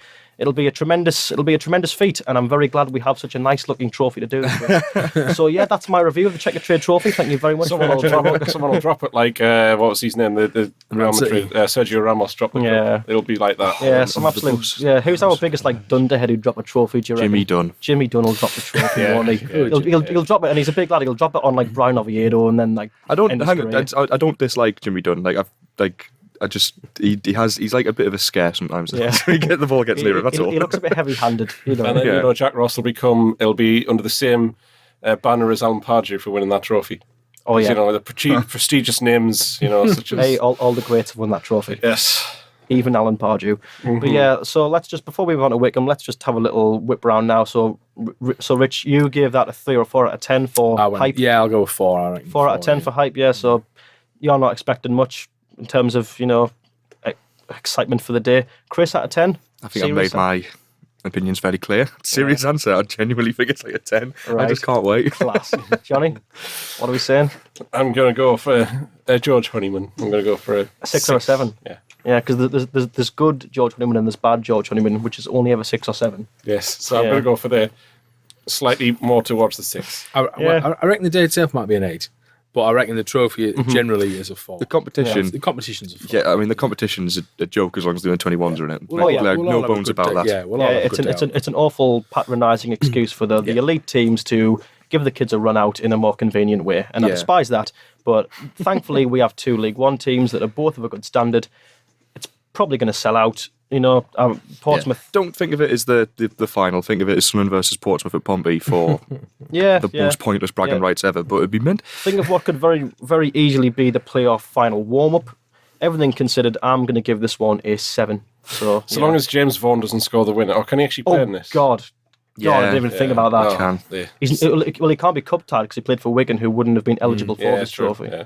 a tremendous feat, and I'm very glad we have such a nice looking trophy to do this with. So yeah, that's my review of the Checkatrade trophy. Thank you very much. Someone will drop it like what was his name? The Real Madrid Sergio Ramos dropped the cup. It'll be like that. Yeah, some absolute. Yeah, who's our biggest like dunderhead who dropped a trophy? Do you reckon? Jimmy Dunn. Jimmy Dunn will drop the trophy, won't he? He'll drop it, and he's a big lad. He'll drop it on like Brian Oviedo, and then like. I don't dislike Jimmy Dunn. He's like a bit of a scare sometimes. Yeah. The ball gets near him, that's all. He looks a bit heavy-handed, you know. And then, Jack Ross will be under the same banner as Alan Pardew for winning that trophy. Oh, yeah. You know, the prestigious names, you know, such as... Hey, all the greats have won that trophy. Yes. Even Alan Pardew. Mm-hmm. But yeah, so let's just, before we move on to Wycombe, let's just have a little whip round now. So Rich, you gave that a 3 or 4 out of 10 for hype. Yeah, I'll go with 4, I reckon. 4 out of 10 for hype, yeah. So you're not expecting much in terms of, you know, excitement for the day. Chris, out of 10? I think I've made my opinions very clear. Serious answer. I genuinely think it's like a 10. Right. I just can't wait. Class. Johnny, what are we saying? I'm going to go for George Honeyman. I'm going to go for a 6 or a 7. Yeah. Yeah, because there's good George Honeyman and there's bad George Honeyman, which is only ever 6 or 7. Yes, so I'm going to go for the slightly more towards the 6. I reckon the day itself might be an 8. But I reckon the trophy generally is a 4. The competition, the competition's a 4. Yeah, I mean the competition's a joke as long as the 21s are in it. No bones about that. Yeah, it's an awful patronising excuse for the elite teams to give the kids a run out in a more convenient way, and I despise that. But thankfully, we have 2 League One teams that are both of a good standard. It's probably going to sell out. You know, Portsmouth. Yeah. Don't think of it as the final. Think of it as Sunderland versus Portsmouth at Pompey for the most pointless bragging rights ever. But it'd be mint. Think of what could very, very easily be the playoff final warm-up. Everything considered, I'm going to give this one a 7. So long as James Vaughan doesn't score the winner, or can he actually play in this? God, I didn't even think about that. He He can't be cup tied because he played for Wigan, who wouldn't have been eligible for this trophy. Yeah.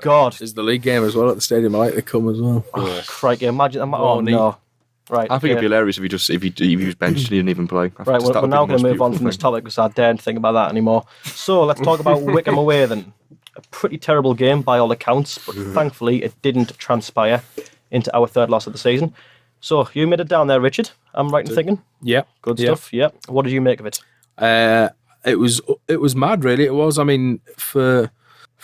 God! There's the league game as well at the stadium. I like to come as well. Oh, crikey! Imagine. No. Right. I think it'd be hilarious if he was benched and he didn't even play. Right. We're now going to move on from this topic because I daren't think about that anymore. So let's talk about Wycombe away then. A pretty terrible game by all accounts, but thankfully it didn't transpire into our 3rd loss of the season. So you made it down there, Richard. I'm right in thinking. Yeah. Good stuff. Yeah. What did you make of it? It was mad, really. It was. I mean, for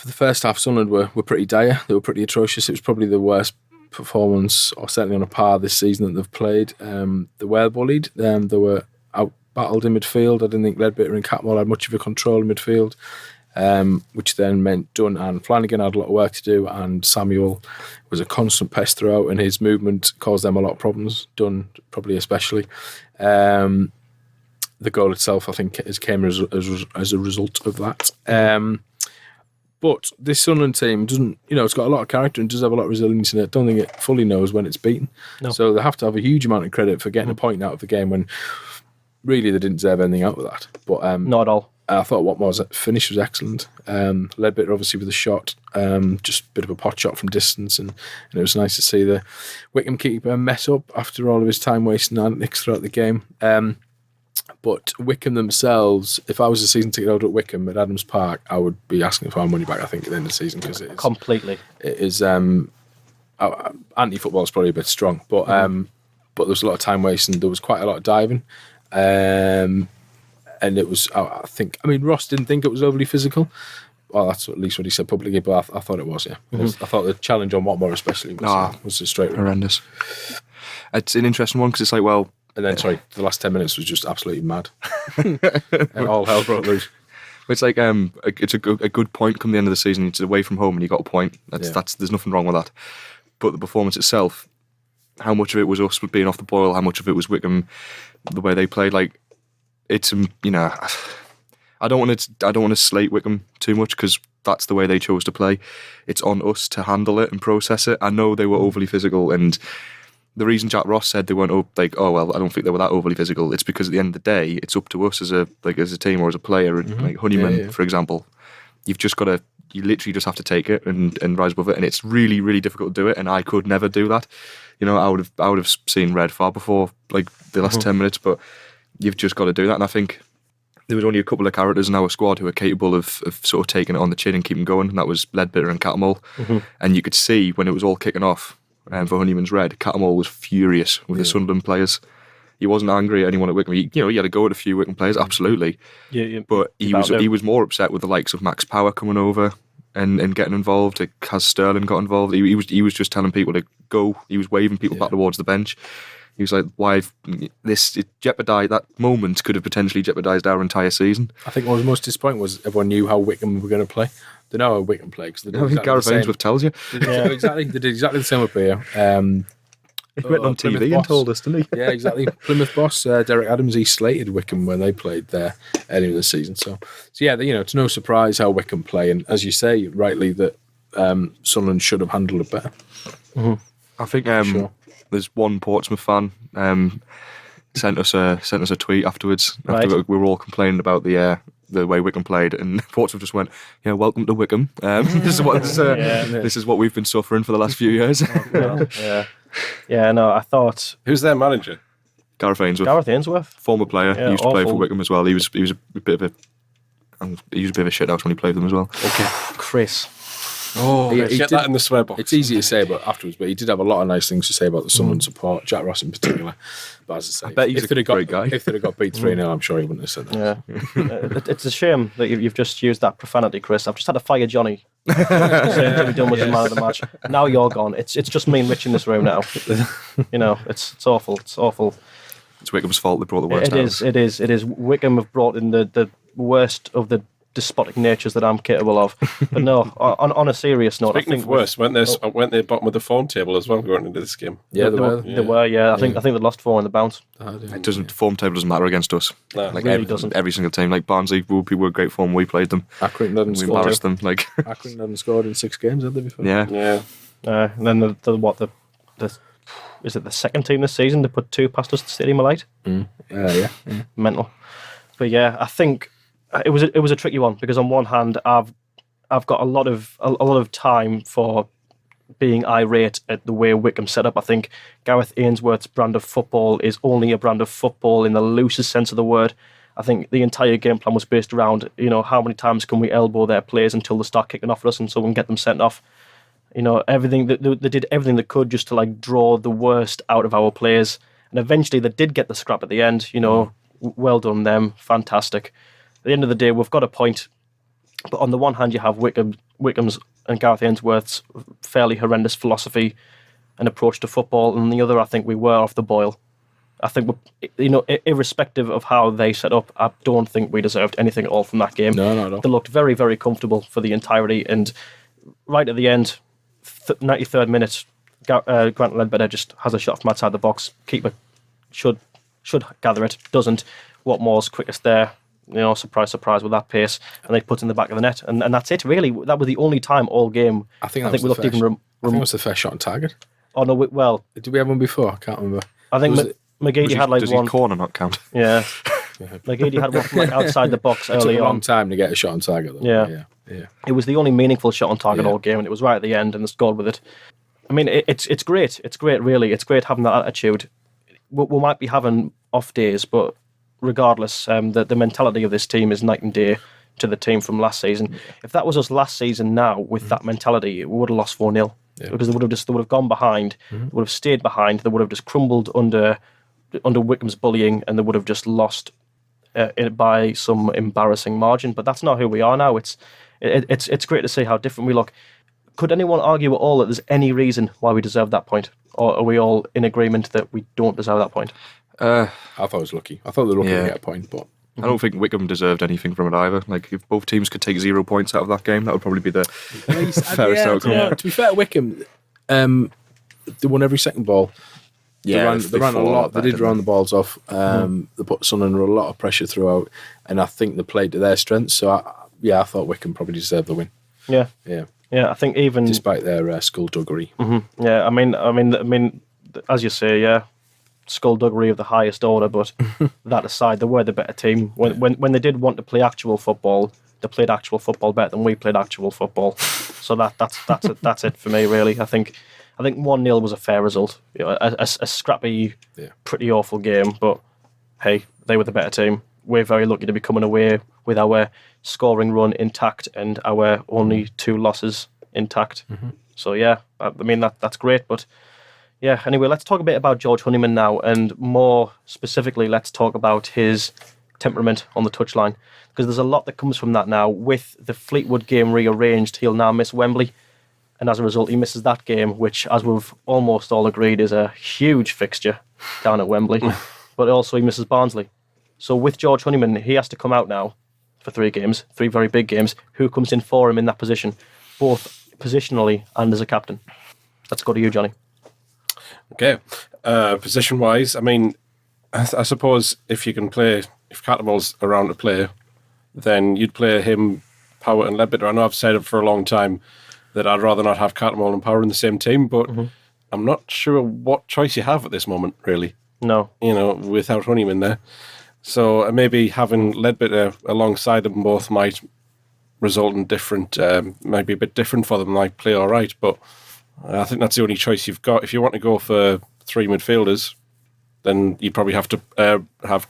the first half, Sunderland were pretty dire. They were pretty atrocious. It was probably the worst performance, or certainly on a par this season that they've played. They were bullied. They were out-battled in midfield. I didn't think Ledbetter and Catmull had much of a control in midfield, which then meant Dunn and Flanagan had a lot of work to do, and Samuel was a constant pest throughout, and his movement caused them a lot of problems, Dunn probably especially. The goal itself, I think, came as a result of that. But this Sunderland team doesn't, it's got a lot of character and does have a lot of resilience in it. I don't think it fully knows when it's beaten. No. So they have to have a huge amount of credit for getting a point out of the game when really they didn't deserve anything out of that. But not at all. I thought Watmore's finish was excellent. Ledbetter obviously with a shot, just a bit of a pot shot from distance, and it was nice to see the Wycombe keeper mess up after all of his time wasting antics throughout the game. But Wycombe themselves, if I was a season ticket holder at Wycombe at Adams Park, I would be asking for my money back, I think, at the end of the season, because it is completely. It is anti-football is probably a bit strong, but there was a lot of time wasting. There was quite a lot of diving. And it was, Ross didn't think it was overly physical. Well, that's at least what he said publicly, but I thought it was, yeah. I thought the challenge on Watmore especially was a straight horrendous. It's an interesting one because it's like, well... And then, the last 10 minutes was just absolutely mad. And all hell broke loose. It's like it's a good point come the end of the season. It's away from home and you got a point. There's nothing wrong with that. But the performance itself, how much of it was us being off the boil, how much of it was Wycombe, the way they played, like... It's I don't want to slate Wycombe too much because that's the way they chose to play. It's on us to handle it and process it. I know they were overly physical, and the reason Jack Ross said they weren't I don't think they were that overly physical. It's because at the end of the day, it's up to us as a team or as a player. Like Honeyman, for example, you literally just have to take it and rise above it, and it's really, really difficult to do it. And I could never do that. I would have seen red far before like the last 10 minutes, but. You've just got to do that, and I think there was only a couple of characters in our squad who were capable of sort of taking it on the chin and keeping going, and that was Ledbetter and Cattermole. And you could see when it was all kicking off for Honeyman's red, Cattermole was furious with the Sunderland players. He wasn't angry at anyone at Wycombe. He had to go at a few Wycombe players, absolutely. But he was more upset with the likes of Max Power coming over and getting involved. Has Sterling got involved? He was just telling people to go. He was waving people back towards the bench. He was like, "Why it jeopardised that moment? Could have potentially jeopardised our entire season." I think what was most disappointing was everyone knew how Wycombe were going to play. They know how Wycombe play because Gareth Ainsworth tells you. Exactly. They did exactly the same up here. He went on TV and told us, didn't he? Yeah, exactly. Plymouth boss Derek Adams, he slated Wycombe when they played there earlier in the season. So yeah, it's no surprise how Wycombe play, and as you say rightly, that Sunderland should have handled it better. I think. There's one Portsmouth fan sent us a tweet afterwards. After we were all complaining about the way Wycombe played, and Portsmouth just went, "Welcome to Wycombe. This is what we've been suffering for the last few years." I thought. Who's their manager? Gareth Ainsworth, former player. He used to play for Wycombe as well. He was a bit of a shithouse when he played them as well. Okay, Chris. Oh, get that in the swear box. It's easy to say about afterwards, but he did have a lot of nice things to say about the Sunderland support, Jack Ross in particular. But as I say, I bet he's a great guy. If they'd have got beat 3-0, I'm sure he wouldn't have said that. Yeah. It's a shame that you've just used that profanity, Chris. I've just had to fire Johnny. Jimmy Dunn was the man of the match. Now you're gone. It's just me and Rich in this room now. It's awful. It's awful. It's Wycombe's fault they brought the worst out. It is. Wycombe have brought in the worst of the despotic natures that I'm capable of. But no, on a serious note, Speaking I think of worse, weren't they bottom of the form table as well going into this game? Yeah, they were. Yeah, I think they lost 4 in the bounce. Form table doesn't matter against us. No, like really doesn't. Every single team, like Barnsley, we were great form. We played them. Accrington hadn't we embarrassed them. Like Accrington hadn't scored in 6 games, had they before? Yeah. And then the is it the second team this season to put 2 past us at the Stadium of Light? Yeah. Mental. But yeah, I think. It was a tricky one because on one hand I've got a lot of time for being irate at the way Wycombe set up. I think Gareth Ainsworth's brand of football is only a brand of football in the loosest sense of the word. I think the entire game plan was based around how many times can we elbow their players until they start kicking off at us and so we can get them sent off. Everything they did everything they could just to draw the worst out of our players, and eventually they did get the scrap at the end. Well done them, fantastic. At the end of the day, we've got a point. But on the one hand, you have Wycombe's and Gareth Ainsworth's fairly horrendous philosophy and approach to football. And on the other, I think we were off the boil. I think, irrespective of how they set up, I don't think we deserved anything at all from that game. No. They looked very, very comfortable for the entirety. And right at the end, 93rd minute, Grant Ledbetter just has a shot from outside the box. Keeper should gather it, doesn't. Watmore's quickest there. surprise, surprise with that pace, and they put in the back of the net, and that's it really. That was the only time all game. I think we looked even. I think it was the first shot on target. Oh no, did we have one before? I can't remember. I think McGeady had like does one. Does corner not count? Yeah. McGeady had one from like outside the box early on. It took a long time to get a shot on target though. Yeah. It was the only meaningful shot on target all game, and it was right at the end, and they scored with it. I mean, it's great. It's great, really. It's great having that attitude. We might be having off days, but regardless, the mentality of this team is night and day to the team from last season. Yeah. If that was us last season now, with that mentality, we would have lost 4-0. Yeah. Because they would have gone behind, they would have stayed behind, they would have just crumbled under Wycombe's bullying, and they would have just lost it by some embarrassing margin. But that's not who we are now. It's great to see how different we look. Could anyone argue at all that there's any reason why we deserve that point? Or are we all in agreement that we don't deserve that point? I thought it was lucky. I thought they were lucky to get a point, but I don't think Wycombe deserved anything from it either. Like, if both teams could take 0 points out of that game, that would probably be the fairest outcome. Yeah. To be fair, Wycombe, they won every second ball. They ran a lot. They did run the balls off. They put Sunderland under a lot of pressure throughout, and I think they played to their strengths. So, I thought Wycombe probably deserved the win. Yeah. I think even despite their skullduggery. Mm-hmm. Yeah, I mean, as you say, skullduggery of the highest order. But that aside, they were the better team. When they did want to play actual football, they played actual football better than we played actual football. So that's it for me, really. I think 1-0 was a fair result. A scrappy, pretty awful game, but hey, they were the better team. We're very lucky to be coming away with our scoring run intact and our only 2 losses intact. Mm-hmm. So I mean that's great. But anyway, let's talk a bit about George Honeyman now, and more specifically, let's talk about his temperament on the touchline, because there's a lot that comes from that now. With the Fleetwood game rearranged, he'll now miss Wembley. And as a result, he misses that game, which, as we've almost all agreed, is a huge fixture down at Wembley. But also he misses Barnsley. So with George Honeyman, he has to come out now for 3 games, 3 very big games. Who comes in for him in that position, both positionally and as a captain? Let's go to you, Johnny. Okay. Position-wise, I mean, I suppose if Cattermole's around to play, then you'd play him, Power and Ledbetter. I know I've said it for a long time that I'd rather not have Cattermole and Power in the same team, but I'm not sure what choice you have at this moment, really. No. Without Honeyman there. So maybe having Ledbetter alongside them both might result in different, maybe a bit different for them, like play all right, but I think that's the only choice you've got. If you want to go for 3 midfielders, then you probably have to have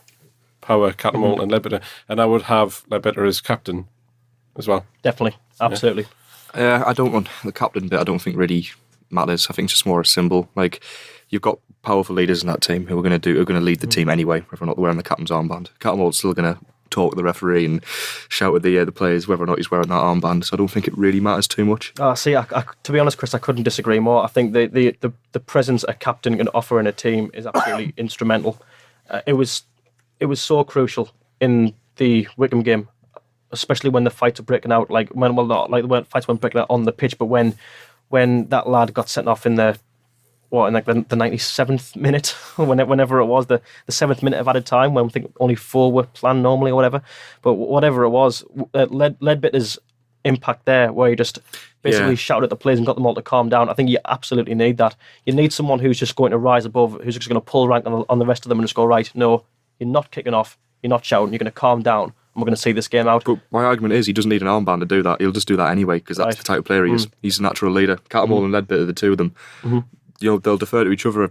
Power, Cattermole and Ledbetter, and I would have Ledbetter as captain as well. Definitely, absolutely. I don't want the captain bit. I don't think really matters. I think it's just more a symbol. Like, you've got powerful leaders in that team who are going to lead the team anyway, whether or not they're wearing the captain's armband. Cattermole's still going to talk to the referee and shout at the players whether or not he's wearing that armband. So I don't think it really matters too much. To be honest, Chris, I couldn't disagree more. I think the presence a captain can offer in a team is absolutely instrumental. It was so crucial in the Wycombe game, especially when the fights were breaking out. The fights weren't breaking out on the pitch, but when that lad got sent off in the 97th minute, whenever it was, the 7th minute of added time, when I think only 4 were planned normally or whatever. But whatever it was, Ledbetter's impact there, where he just basically shouted at the players and got them all to calm down. I think you absolutely need that. You need someone who's just going to rise above, who's just going to pull rank on the rest of them and just go, right, no, you're not kicking off, you're not shouting, you're going to calm down, and we're going to see this game out. But my argument is he doesn't need an armband to do that. He'll just do that anyway, because that's the type of player he is. He's a natural leader. Cattermole and Ledbetter, the two of them, they'll defer to each other.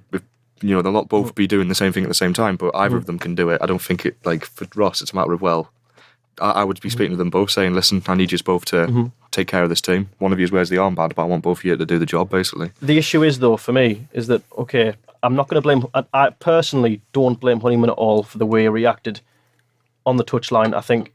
They'll not both be doing the same thing at the same time, but either of them can do it. I don't think it, like, for Ross, it's a matter of, I would be speaking to them both, saying, listen, I need you both to take care of this team. One of you wears the armband, but I want both of you to do the job, basically. The issue is, though, for me, is that, okay, I'm not going to blame... I personally don't blame Honeyman at all for the way he reacted on the touchline. I think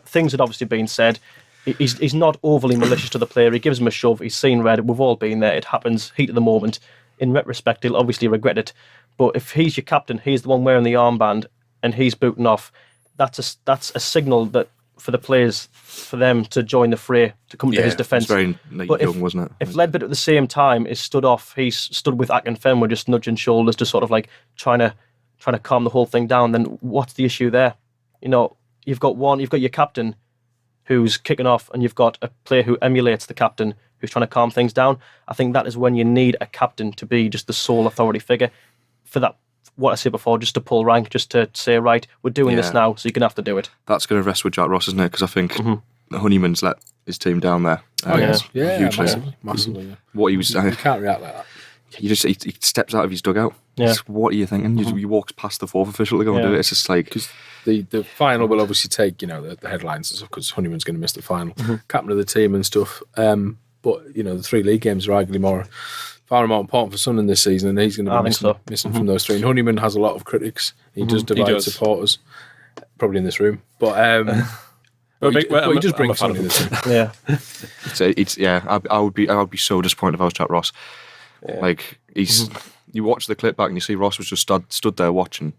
things had obviously been said. He's not overly malicious to the player. He gives him a shove. He's seen red. We've all been there. It happens. Heat of the moment. In retrospect, he'll obviously regret it. But if he's your captain, he's the one wearing the armband, and he's booting off, that's a signal that for the players, for them to join the fray, to come to his defence. It's very young, wasn't it? If Ledbetter at the same time is stood off, he's stood with Akinfenwa just nudging shoulders, just sort of like trying to calm the whole thing down, then what's the issue there? you've got your captain who's kicking off, and you've got a player who emulates the captain who's trying to calm things down. I think that is when you need a captain to be just the sole authority figure for that. What I said before, just to pull rank, just to say, right, we're doing this now, so you're going to have to do it. That's going to rest with Jack Ross, isn't it? Because I think Honeyman's let his team down there. Hugely. Massively. Yeah. What he was, you can't react like that. He steps out of his dugout. Yeah. What are you thinking? He walks past the fourth official to go and do it. It's just like... Because the final will obviously take, the headlines and stuff, because Honeyman's going to miss the final. Captain of the team and stuff. But, the 3 league games are arguably far more important for Sunderland this season, and he's going to be missing from those 3. And Honeyman has a lot of critics. He does divide supporters, probably in this room. But he does bring fun in this team. I would be so disappointed if I was Jack Ross. Yeah. Like, you watch the clip back and you see Ross was just stood there watching,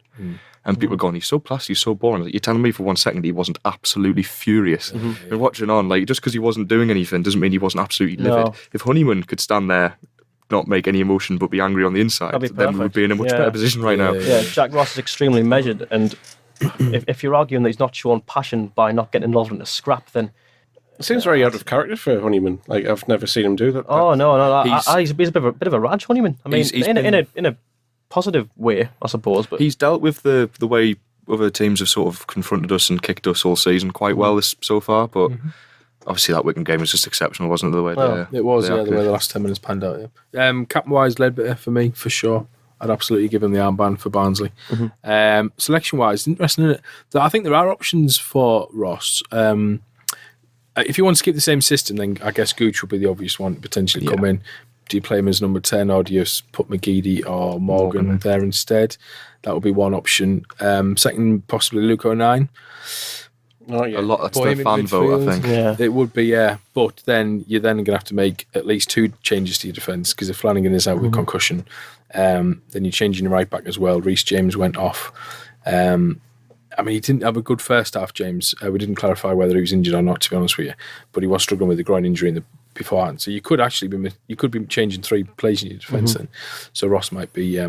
and people are going, he's so plastic, he's so boring. Like, you're telling me for 1 second he wasn't absolutely furious. You're watching on, like, just because he wasn't doing anything doesn't mean he wasn't absolutely livid. No. If Honeyman could stand there, not make any emotion but be angry on the inside, then we would be in a much better position right now. Yeah, Jack Ross is extremely measured, and if you're arguing that he's not showing passion by not getting involved in a scrap, then it seems very out of character for Honeyman. Like, I've never seen him do that. Oh no! He's a bit of a raj, Honeyman. I mean, in a positive way, I suppose. But he's dealt with the way other teams have sort of confronted us and kicked us all season quite well so far, but. Obviously, that Wycombe game was just exceptional, wasn't it? The way it was, the way the last 10 minutes panned out. Yeah. Captain-wise, Ledbetter for me, for sure. I'd absolutely give him the armband for Barnsley. Selection-wise, interesting, isn't it? I think there are options for Ross. If you want to keep the same system, then I guess Gooch would be the obvious one to potentially come in. Do you play him as number 10, or do you put McGeady or Morgan there instead? That would be one option. Second, possibly Luke O'Nien. A lot. That's the fan vote, I think. Yeah. It would be, but then you're going to have to make at least 2 changes to your defence, because if Flanagan is out with concussion, then you're changing your right back as well. Reece James went off. He didn't have a good first half, James. We didn't clarify whether he was injured or not, to be honest with you, but he was struggling with the groin injury beforehand. So you could actually be changing 3 plays in your defence then. So Ross might be I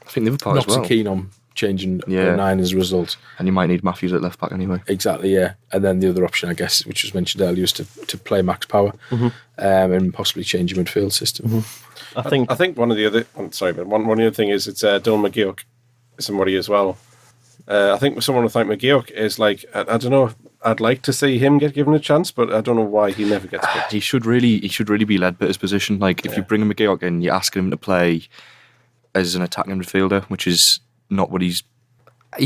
think Liverpool not as well. So keen on changing 9 as a result. And you might need Matthews at left back anyway. Exactly, yeah. And then the other option, I guess, which was mentioned earlier, is to play Max Power and possibly change your midfield system. I think one of the other thing is it's Dylan McGeoch, somebody as well. I think someone will think McGeoch is like, I don't know, I'd like to see him get given a chance, but I don't know why he never gets picked. He should really be Ledbetter's position. Like, if you bring him McGeoch in, you're asking him to play as an attacking midfielder, which is not what he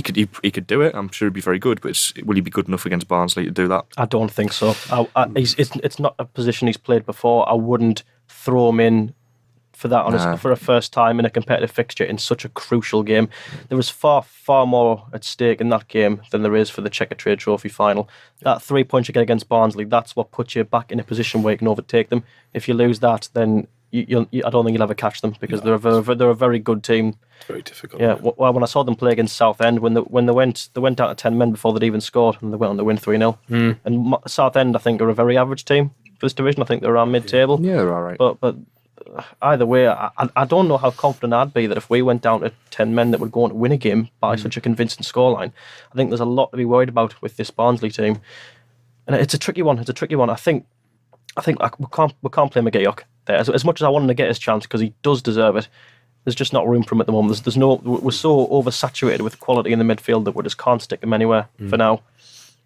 could do it. I'm sure he'd be very good, but will he be good enough against Barnsley to do that? I don't think so. It's not a position he's played before. I wouldn't throw him in for that for a first time in a competitive fixture in such a crucial game. There was far more at stake in that game than there is for the Checkatrade Trophy final. That 3 points you get against Barnsley, that's what puts you back in a position where you can overtake them. If you lose that, then I don't think you'll ever catch them, because they're a very good team. It's very difficult. Yeah. Well, when I saw them play against Southend, when they went down to 10 men before they'd even scored, and they went on to win 3-0. And Southend, I think, are a very average team for this division. I think they're around mid-table. Yeah, they're all right. But either way, I don't know how confident I'd be that if we went down to 10 men that would go on to win a game by such a convincing scoreline. I think there's a lot to be worried about with this Barnsley team, and it's a tricky one. I think we can't play McGeoch there. As much as I want him to get his chance, because he does deserve it, there's just not room for him at the moment. We're so oversaturated with quality in the midfield that we just can't stick him anywhere for now.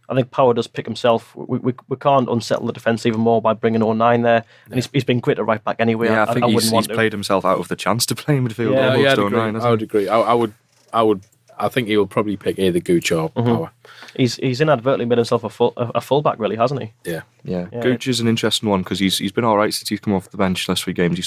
I think Power does pick himself. We can't unsettle the defence even more by bringing O'Nien there. And he's been great at right back anyway. Yeah, I think he's played himself out of the chance to play midfield. I would agree. I think he will probably pick either Gooch or Power. He's inadvertently made himself a fullback, really, hasn't he? Yeah. Gooch is an interesting one, because he's been all right since he's come off the bench last 3 games.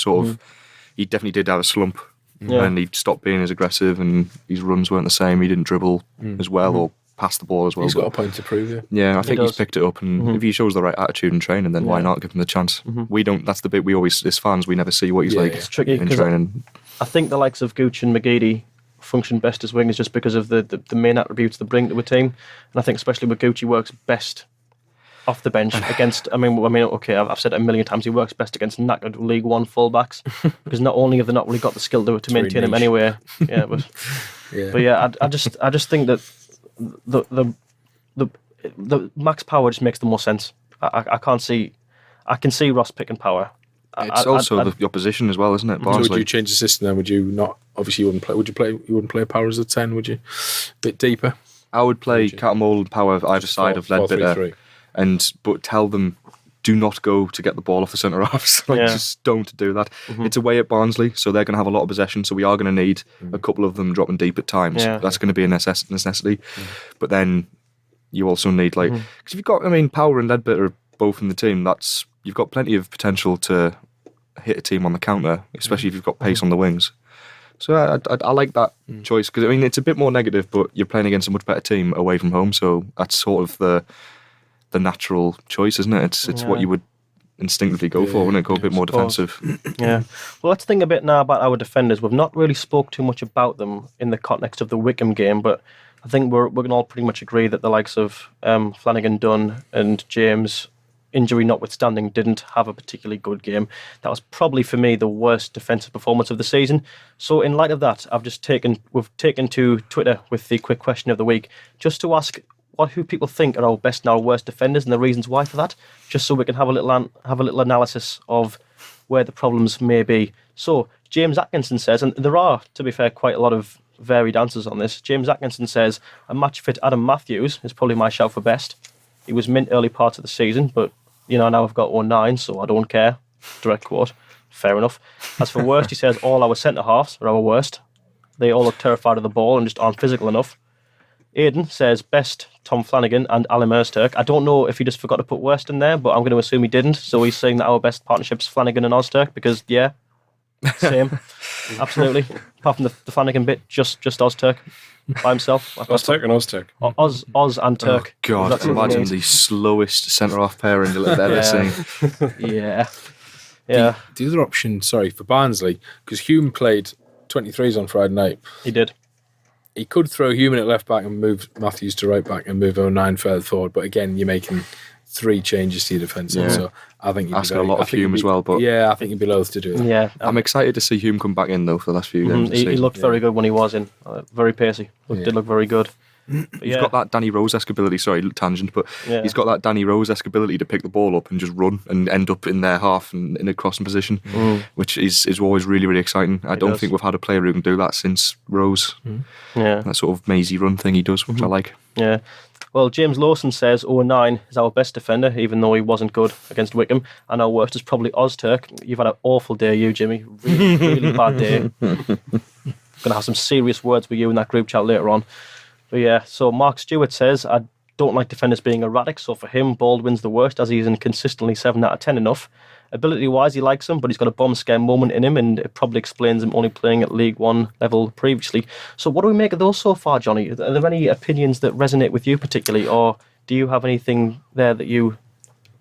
He definitely did have a slump, and he stopped being as aggressive, and his runs weren't the same. He didn't dribble as well or pass the ball as well. He's got a point to prove. Yeah, I think he's picked it up, and if he shows the right attitude in training, then why not give him the chance? We don't. That's the bit we always, as fans, we never see what he's like. It's tricky in training. I think the likes of Gooch and McGeady function best as wingers just because of the main attributes they bring to a team, and I think especially with Gooch, he works best off the bench against. I mean, okay, I've said it a million times. He works best against knackered League One fullbacks because not only have they not really got the skill to maintain him anyway. Yeah, but yeah, I just think that the the max power just makes the most sense. I can see Ross picking power. It's also the opposition as well, isn't it? So would you change the system then? Would you not? Obviously, you wouldn't play power as a 10, would you? A bit deeper. I would play Catamole and power either side of Ledbetter, but tell them do not go to get the ball off the centre halves. Just don't do that. It's away at Barnsley, so they're going to have a lot of possession. So we are going to need a couple of them dropping deep at times. Yeah. That's going to be a necessity. But then you also need because if you've got, Power and Ledbetter are both in the team. You've got plenty of potential to hit a team on the counter, especially if you've got pace on the wings. So I like that choice because it's a bit more negative, but you're playing against a much better team away from home. So that's sort of the natural choice, isn't it? It's what you would instinctively go for, wouldn't it? Go a bit more defensive. Yeah. Well, let's think a bit now about our defenders. We've not really spoke too much about them in the context of the Wycombe game, but I think we're going to all pretty much agree that the likes of Flanagan, Dunn and James, injury notwithstanding, didn't have a particularly good game. That was probably for me the worst defensive performance of the season. So in light of that, we've taken to Twitter with the quick question of the week just to ask who people think are our best and our worst defenders and the reasons why for that, just so we can have a little analysis of where the problems may be. So James Atkinson says, and there are, to be fair, quite a lot of varied answers on this. James Atkinson says a match fit Adam Matthews is probably my shout for best. He was mint early parts of the season, but now I've got 09, so I don't care. Direct quote. Fair enough. As for worst, he says all our centre halves are our worst. They all look terrified of the ball and just aren't physical enough. Aidan says best Tom Flanagan and Alim Ozturk. I don't know if he just forgot to put worst in there, but I'm going to assume he didn't. So he's saying that our best partnership's Flanagan and Ozturk because, same. Absolutely. Apart from the Flanagan bit, just Ozturk by himself. Ozturk and Ozturk. Oz and Turk. Oh, God, imagine the slowest centre-half pairing you'll have ever seen. Yeah. The other option, for Barnsley, because Hume played 23s on Friday night. He did. He could throw Hume at left back and move Matthews to right back and move 09 further forward, but again, you're making 3 changes to your defence. Yeah. So I think asking a lot of Hume as well. But I think you'd be loath to do it. Yeah, I'm excited to see Hume come back in though for the last few games. He looked very good when he was in. Very pacey. Did look very good. He's got that Danny Rose-esque ability. Sorry, tangent, but he's got that Danny Rose-esque ability to pick the ball up and just run and end up in their half and in a crossing position, which is always really, really exciting. I don't think we've had a player who can do that since Rose. Yeah, that sort of mazy run thing he does, which I like. Yeah. Well, James Lawson says 09 is our best defender, even though he wasn't good against Wycombe, and our worst is probably Ozturk. You've had an awful day, you, Jimmy. Really, really bad day. Going to have some serious words with you in that group chat later on. But so Mark Stewart says, I don't like defenders being erratic, so for him, Baldwin's the worst, as he's in consistently 7 out of 10 enough. Ability-wise, he likes him, but he's got a bomb scare moment in him, and it probably explains him only playing at League One level previously. So what do we make of those so far, Johnny? Are there any opinions that resonate with you particularly, or do you have anything there that you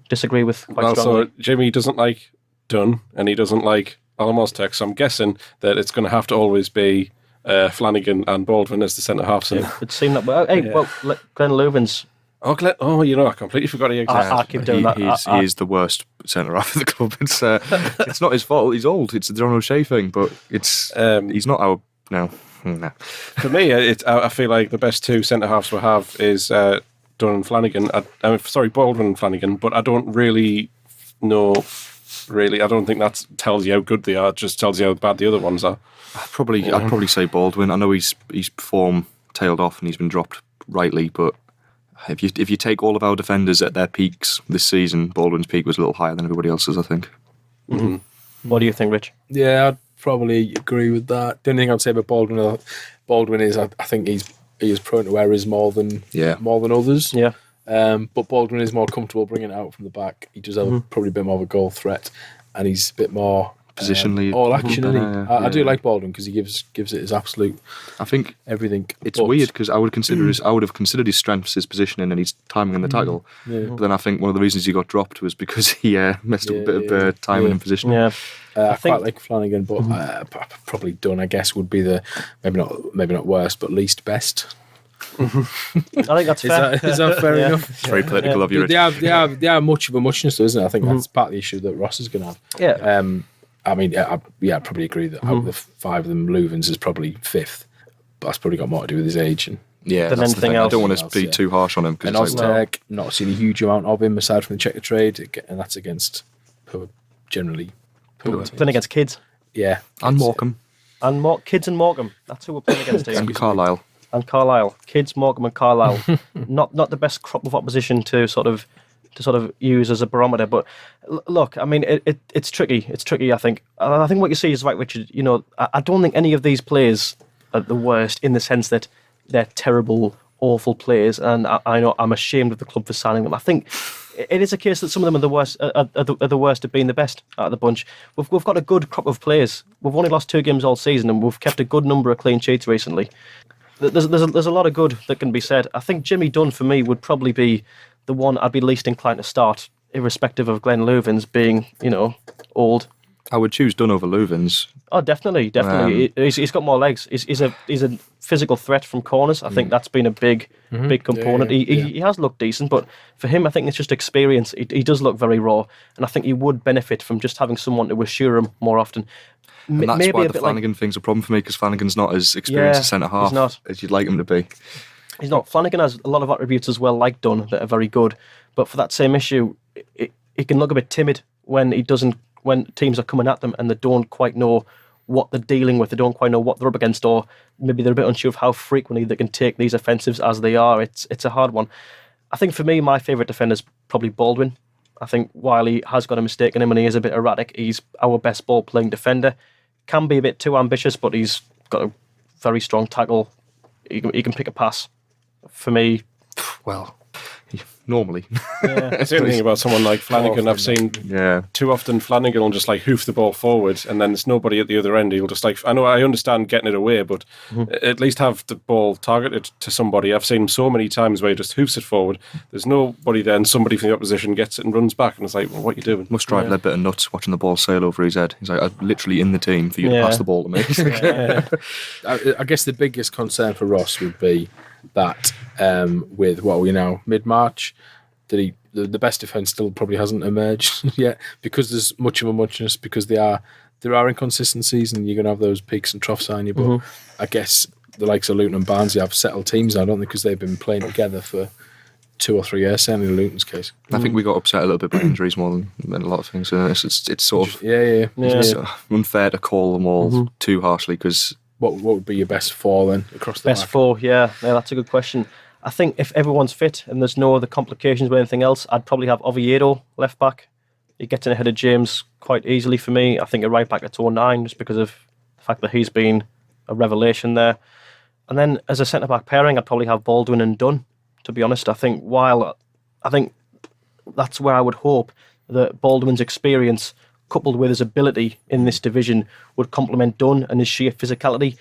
disagree with quite strongly? So Jimmy doesn't like Dunn, and he doesn't like Alim Ozturk, so I'm guessing that it's going to have to always be Flanagan and Baldwin as the centre halves. It seemed that way. Glenn Leuven's. I completely forgot he existed. I keep doing that. He is the worst centre half of the club. It's not his fault. He's old. It's the John O'Shea thing, but it's he's not our no. For me, I feel like the best 2 centre halves we have is Dunn and Flanagan. Baldwin and Flanagan, but I don't really know. I don't think that tells you how good they are. It just tells you how bad the other ones are. I'd probably say Baldwin. I know his form tailed off and he's been dropped rightly, but if you take all of our defenders at their peaks this season, Baldwin's peak was a little higher than everybody else's, I think. Mm-hmm. What do you think, Rich? Yeah, I'd probably agree with that. The only thing I'd say about Baldwin is I think he is prone to errors more than others. Yeah. But Baldwin is more comfortable bringing it out from the back. He does have probably a bit more of a goal threat, and he's a bit more positionally all action. I do like Baldwin because he gives it his absolute. I think everything. It's weird because I would have considered his strengths his positioning and his timing in the tackle. Yeah. But then I think one of the reasons he got dropped was because he messed up a bit of timing and positioning. Yeah. I quite like Flanagan, but probably Dunn, I guess, would be the maybe not worst, but least best. I think that's fair. Is that fair enough? It's very political of you. They are much of a muchness, though, isn't it? I think that's part of the issue that Ross is going to have. Yeah. I probably agree that out of the 5 of them, Leuven's is probably 5th. But that's probably got more to do with his age and than anything else. I don't want to be too harsh on him. And Oztek, not seen a huge amount of him aside from the Checkatrade, and that's against generally playing against kids. Yeah, and Morecambe. And kids and Morecambe. That's who we're playing against here. And Carlisle. And Carlisle. Kids, Morecambe and Carlisle. not the best crop of opposition to sort of use as a barometer. But look, I mean, it's tricky. It's tricky, I think. I think what you see is right, Richard. You know, I don't think any of these players are the worst in the sense that they're terrible, awful players. And I know I'm ashamed of the club for signing them. I think it is a case that some of them are the worst, are the worst at being the best out of the bunch. We've got a good crop of players. We've only lost 2 games all season, and we've kept a good number of clean sheets recently. There's a lot of good that can be said. I think Jimmy Dunn, for me, would probably be the one I'd be least inclined to start, irrespective of Glenn Louvens being, you know, old. I would choose Dunn over Louvens. Oh, definitely. He's got more legs. He's a physical threat from corners. I think that's been a big component. He has looked decent, but for him, I think it's just experience. He does look very raw, and I think he would benefit from just having someone to assure him more often. And that's maybe why the Flanagan thing's a problem for me, because Flanagan's not as experienced a centre-half as you'd like him to be. He's not. Flanagan has a lot of attributes as well, like Dunn, that are very good. But for that same issue, he can look a bit timid when teams are coming at them and they don't quite know what they're dealing with. They don't quite know what they're up against, or maybe they're a bit unsure of how frequently they can take these offensives as they are. It's a hard one. I think for me, my favourite defender is probably Baldwin. I think while he has got a mistake in him and he is a bit erratic, he's our best ball-playing defender. Can be a bit too ambitious, but he's got a very strong tackle. He can pick a pass. For me, well, normally. Yeah. It's the only thing about someone like Flanagan. I've seen too often Flanagan will just like hoof the ball forward, and then there's nobody at the other end. He'll just like, I understand getting it away, but at least have the ball targeted to somebody. I've seen so many times where he just hoofs it forward. There's nobody there, and somebody from the opposition gets it and runs back, and it's like, well, what are you doing? Must drive a bit of nuts watching the ball sail over his head. He's like, I'm literally in the team for you to pass the ball to me. I guess the biggest concern for Ross would be that with what are we now, mid-March, that the best defence still probably hasn't emerged yet, because there's much of a muchness, because there are inconsistencies, and you're going to have those peaks and troughs on you. But I guess the likes of Luton and Barnsley have settled teams now, don't they, because they've been playing together for 2 or 3 years, certainly in Luton's case. I think we got upset a little bit by injuries more than a lot of things. It's sort of it's unfair to call them all too harshly, because what would be your best 4 then across the best back? 4? Yeah, that's a good question. I think if everyone's fit and there's no other complications with anything else, I'd probably have Oviedo left back. He gets in ahead of James quite easily for me. I think a right back at 09, just because of the fact that he's been a revelation there. And then as a centre back pairing, I'd probably have Baldwin and Dunn. To be honest, I think that's where I would hope that Baldwin's experience, coupled with his ability in this division, would complement Dunn and his sheer physicality.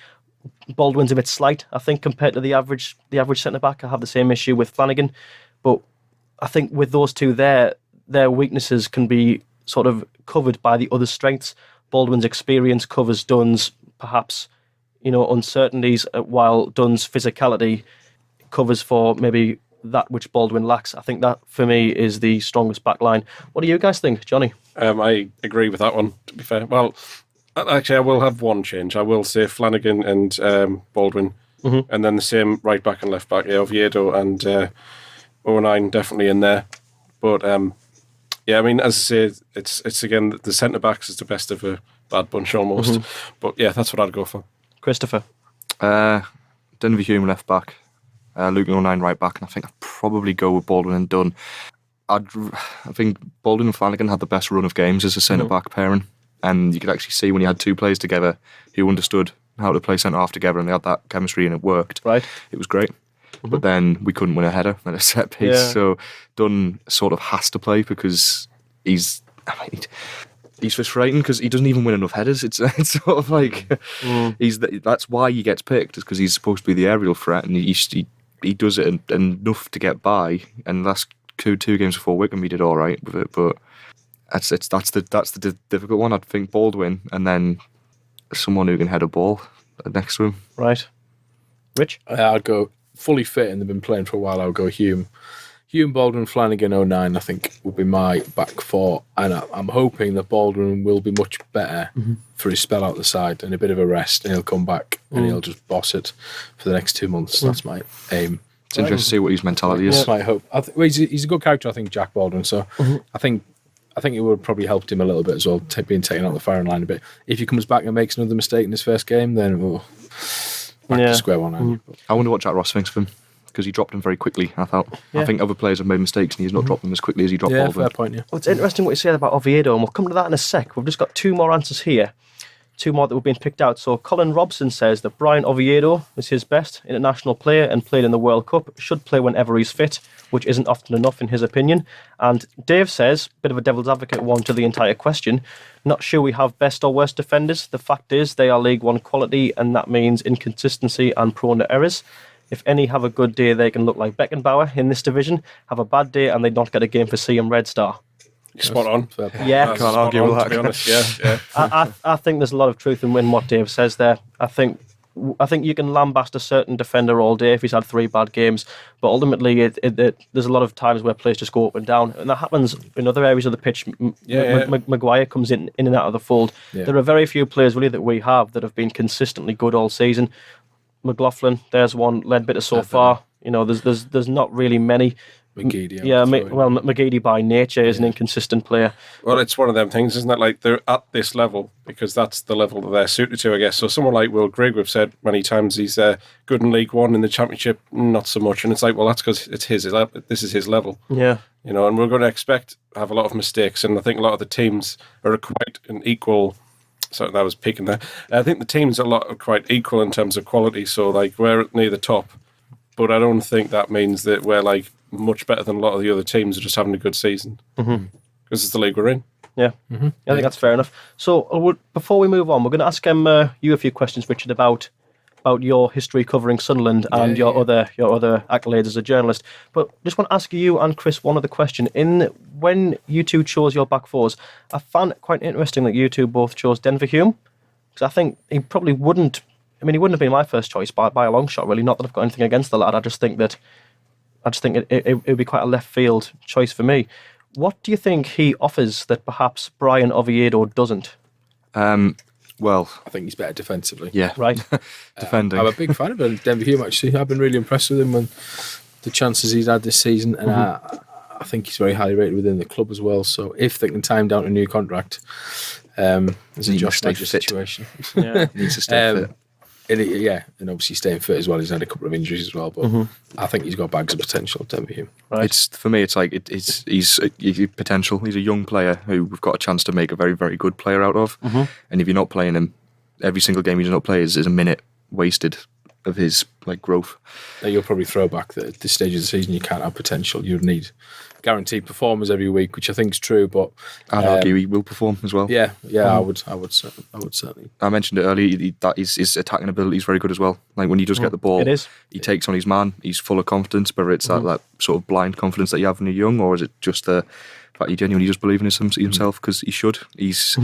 Baldwin's a bit slight, I think, compared to the average centre-back. I have the same issue with Flanagan. But I think with those two their weaknesses can be sort of covered by the other strengths. Baldwin's experience covers Dunn's, perhaps, uncertainties, while Dunn's physicality covers for maybe that which Baldwin lacks. I think that, for me, is the strongest back line. What do you guys think, Johnny? I agree with that one, to be fair. Well, actually, I will have one change. I will say Flanagan and Baldwin, and then the same right back and left back. Yeah, Oviedo and 09 definitely in there. But as I say, it's again, the centre backs is the best of a bad bunch almost. But yeah, that's what I'd go for. Christopher, Denver Hume left back, Luke 09 right back, and I think I'd probably go with Baldwin and Dunn. I think Baldwin and Flanagan had the best run of games as a centre back pairing. And you could actually see when you had 2 players together who understood how to play centre half together, and they had that chemistry and it worked. Right. It was great. But then we couldn't win a header at a set piece. Yeah. So Dunn sort of has to play, because he's frustrating because he doesn't even win enough headers. It's sort of like that's why he gets picked, is because he's supposed to be the aerial threat, and he does it enough to get by. And last 2 games before Wycombe he did all right with it, but that's the difficult one. I'd think Baldwin, and then someone who can head a ball next to him. Right. Rich? I'd go fully fit, and they've been playing for a while. I'll go Hume. Hume, Baldwin, Flanagan, 09, I think, will be my back four. And I'm hoping that Baldwin will be much better for his spell out the side and a bit of a rest, and he'll come back and he'll just boss it for the next 2 months. That's my aim. It's interesting to see what his mentality is. That's my hope. He's a good character, I think, Jack Baldwin. So I think it would probably helped him a little bit as well, being taken out the firing line a bit. If he comes back and makes another mistake in his first game, then back to square one. I wonder what Jack Ross thinks of him, because he dropped him very quickly, I thought. I think other players have made mistakes and he's not dropped them as quickly as he dropped Baldwin. Fair point, Well, it's interesting what you said about Oviedo, and we'll come to that in a sec. We've just got 2 more answers here. 2 more that were being picked out. So Colin Robson says that Brian Oviedo is his best international player and played in the World Cup, should play whenever he's fit, which isn't often enough in his opinion. And Dave says, bit of a devil's advocate one to the entire question, not sure we have best or worst defenders. The fact is they are League One quality, and that means inconsistency and prone to errors. If any have a good day, they can look like Beckenbauer in this division, have a bad day and they not get a game for Seaham Red Star. Spot on. Yeah, can't argue with that. To be honest, yeah. I think there's a lot of truth in what Dave says there. I think you can lambast a certain defender all day if he's had 3 bad games, but ultimately there's a lot of times where players just go up and down, and that happens in other areas of the pitch. Maguire comes in and out of the fold. Yeah. There are very few players really that we have that have been consistently good all season. McLaughlin, there's one. Ledbetter so far. There's not really many. McGeady. McGeady by nature is an inconsistent player. Well, it's one of them things, isn't it? Like, they're at this level because that's the level that they're suited to, I guess. So someone like Will Grigg, we've said many times, he's good in League One, in the Championship, not so much. And it's like, well, that's because this is his level. Yeah. And we're going to have a lot of mistakes. And I think a lot of the teams are quite an equal. So that was peaking there. I think the teams are quite equal in terms of quality. So, like, we're near the top. But I don't think that means that we're, like, much better than a lot of the other teams are just having a good season. Because it's the league we're in. Yeah. I think that's fair enough. So before we move on, we're going to ask you a few questions, Richard, about your history covering Sunderland and your other accolades as a journalist. But just want to ask you and Chris one other question. When you two chose your back fours, I found it quite interesting that you two both chose Denver Hume, because I think he probably wouldn't. I mean, he wouldn't have been my first choice by a long shot, really. Not that I've got anything against the lad. I just think it would be quite a left field choice for me. What do you think he offers that perhaps Brian Oviedo doesn't? Well, I think he's better defensively. Yeah, right. Defending. I'm a big fan of Denver Hume, actually. I've been really impressed with him and the chances he's had this season, and I think he's very highly rated within the club as well. So if they can time down a new contract, there's a Josh Major situation. Yeah, he needs to stay fit. And obviously staying fit as well. He's had a couple of injuries as well, but I think he's got bags of potential, Denver Hume. Right. For me, it's like he's potential. He's a young player who we've got a chance to make a very, very good player out of. And if you're not playing him, every single game he's not playing is a minute wasted of his growth. You'll probably throw back that at this stage of the season you can't have potential. You'd need guaranteed performers every week, which I think is true, but I'd argue he will perform as well. Yeah, I would certainly. I mentioned it earlier that his attacking ability is very good as well. Like when he does get the ball, he takes on his man. He's full of confidence, whether it's that sort of blind confidence that you have when you're young, or is it just the fact you genuinely just believe in himself because he should. He's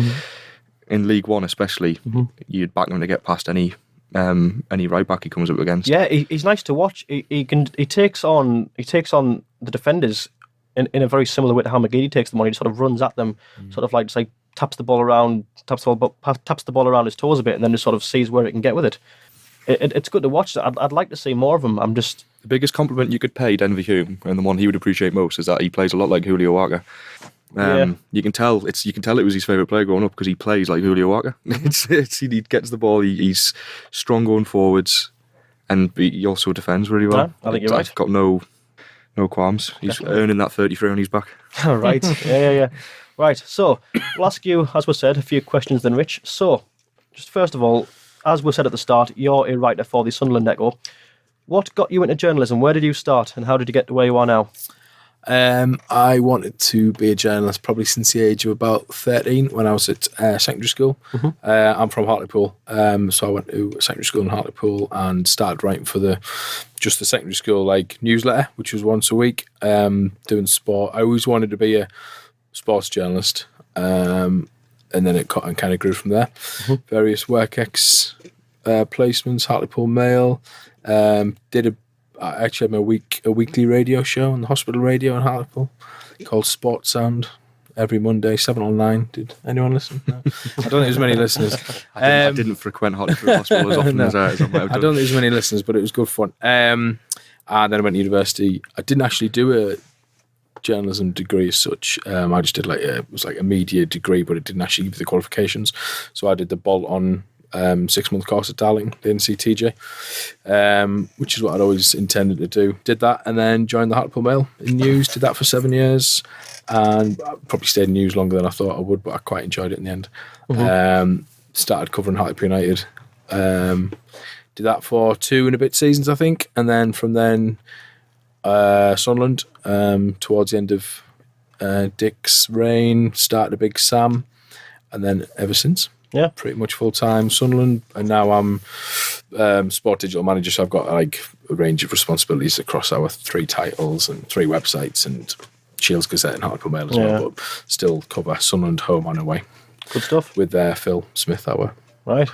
in League One, especially. You'd back him to get past any right back he comes up against. Yeah, he's nice to watch. He takes on the defenders in a very similar way to how McGeady takes them on. He just sort of runs at them, sort of like taps the ball around his toes a bit, and then just sort of sees where it can get with it. It's good to watch. I'd like to see more of him. The biggest compliment you could pay Denver Hume, and the one he would appreciate most, is that he plays a lot like Julio Walker. You can tell it was his favourite player growing up because he plays like Julio Walker. He gets the ball, he's strong going forwards, and he also defends really well. I think you're right. I've got no qualms. He's earning that 33 on his back. Right. Yeah. Right. So we'll ask you, as we said, a few questions then, Rich. So, just first of all, as we said at the start, you're a writer for the Sunderland Echo. What got you into journalism? Where did you start, and how did you get to where you are now? I wanted to be a journalist probably since the age of about 13 when I was at secondary school. I'm from Hartlepool, so I went to secondary school in Hartlepool and started writing for the secondary school newsletter, which was once a week, doing sport. I always wanted to be a sports journalist, and then it kind of grew from there. Various WorkX placements, Hartlepool Mail, did I actually have a weekly radio show on the hospital radio in Hartlepool called Sport Sound every Monday, 7 or 9. Did anyone listen? No. I don't think there's many listeners. I didn't frequent Hartlepool Hospital as often as I might have done. I don't think there's many listeners, but it was good fun. And then I went to university. I didn't actually do a journalism degree as such. I just did it was like a media degree, but it didn't actually give the qualifications. So I did the bolt-on 6-month course at Darling, the NCTJ, which is what I'd always intended to do. Did that and then joined the Hartlepool Mail in news. Did that for 7 years, and I probably stayed in news longer than I thought I would, but I quite enjoyed it in the end. Started covering Hartlepool United. Did that for 2 and a bit seasons, I think, and then from then Sunderland towards the end of Dick's reign, started a Big Sam, and then ever since. Yeah, pretty much full time Sunderland, and now I'm sport digital manager. So I've got a range of responsibilities across our 3 titles and 3 websites and Shields Gazette and Hartlepool Mail as well. But still cover Sunderland home and away. Good stuff with Phil Smith, our right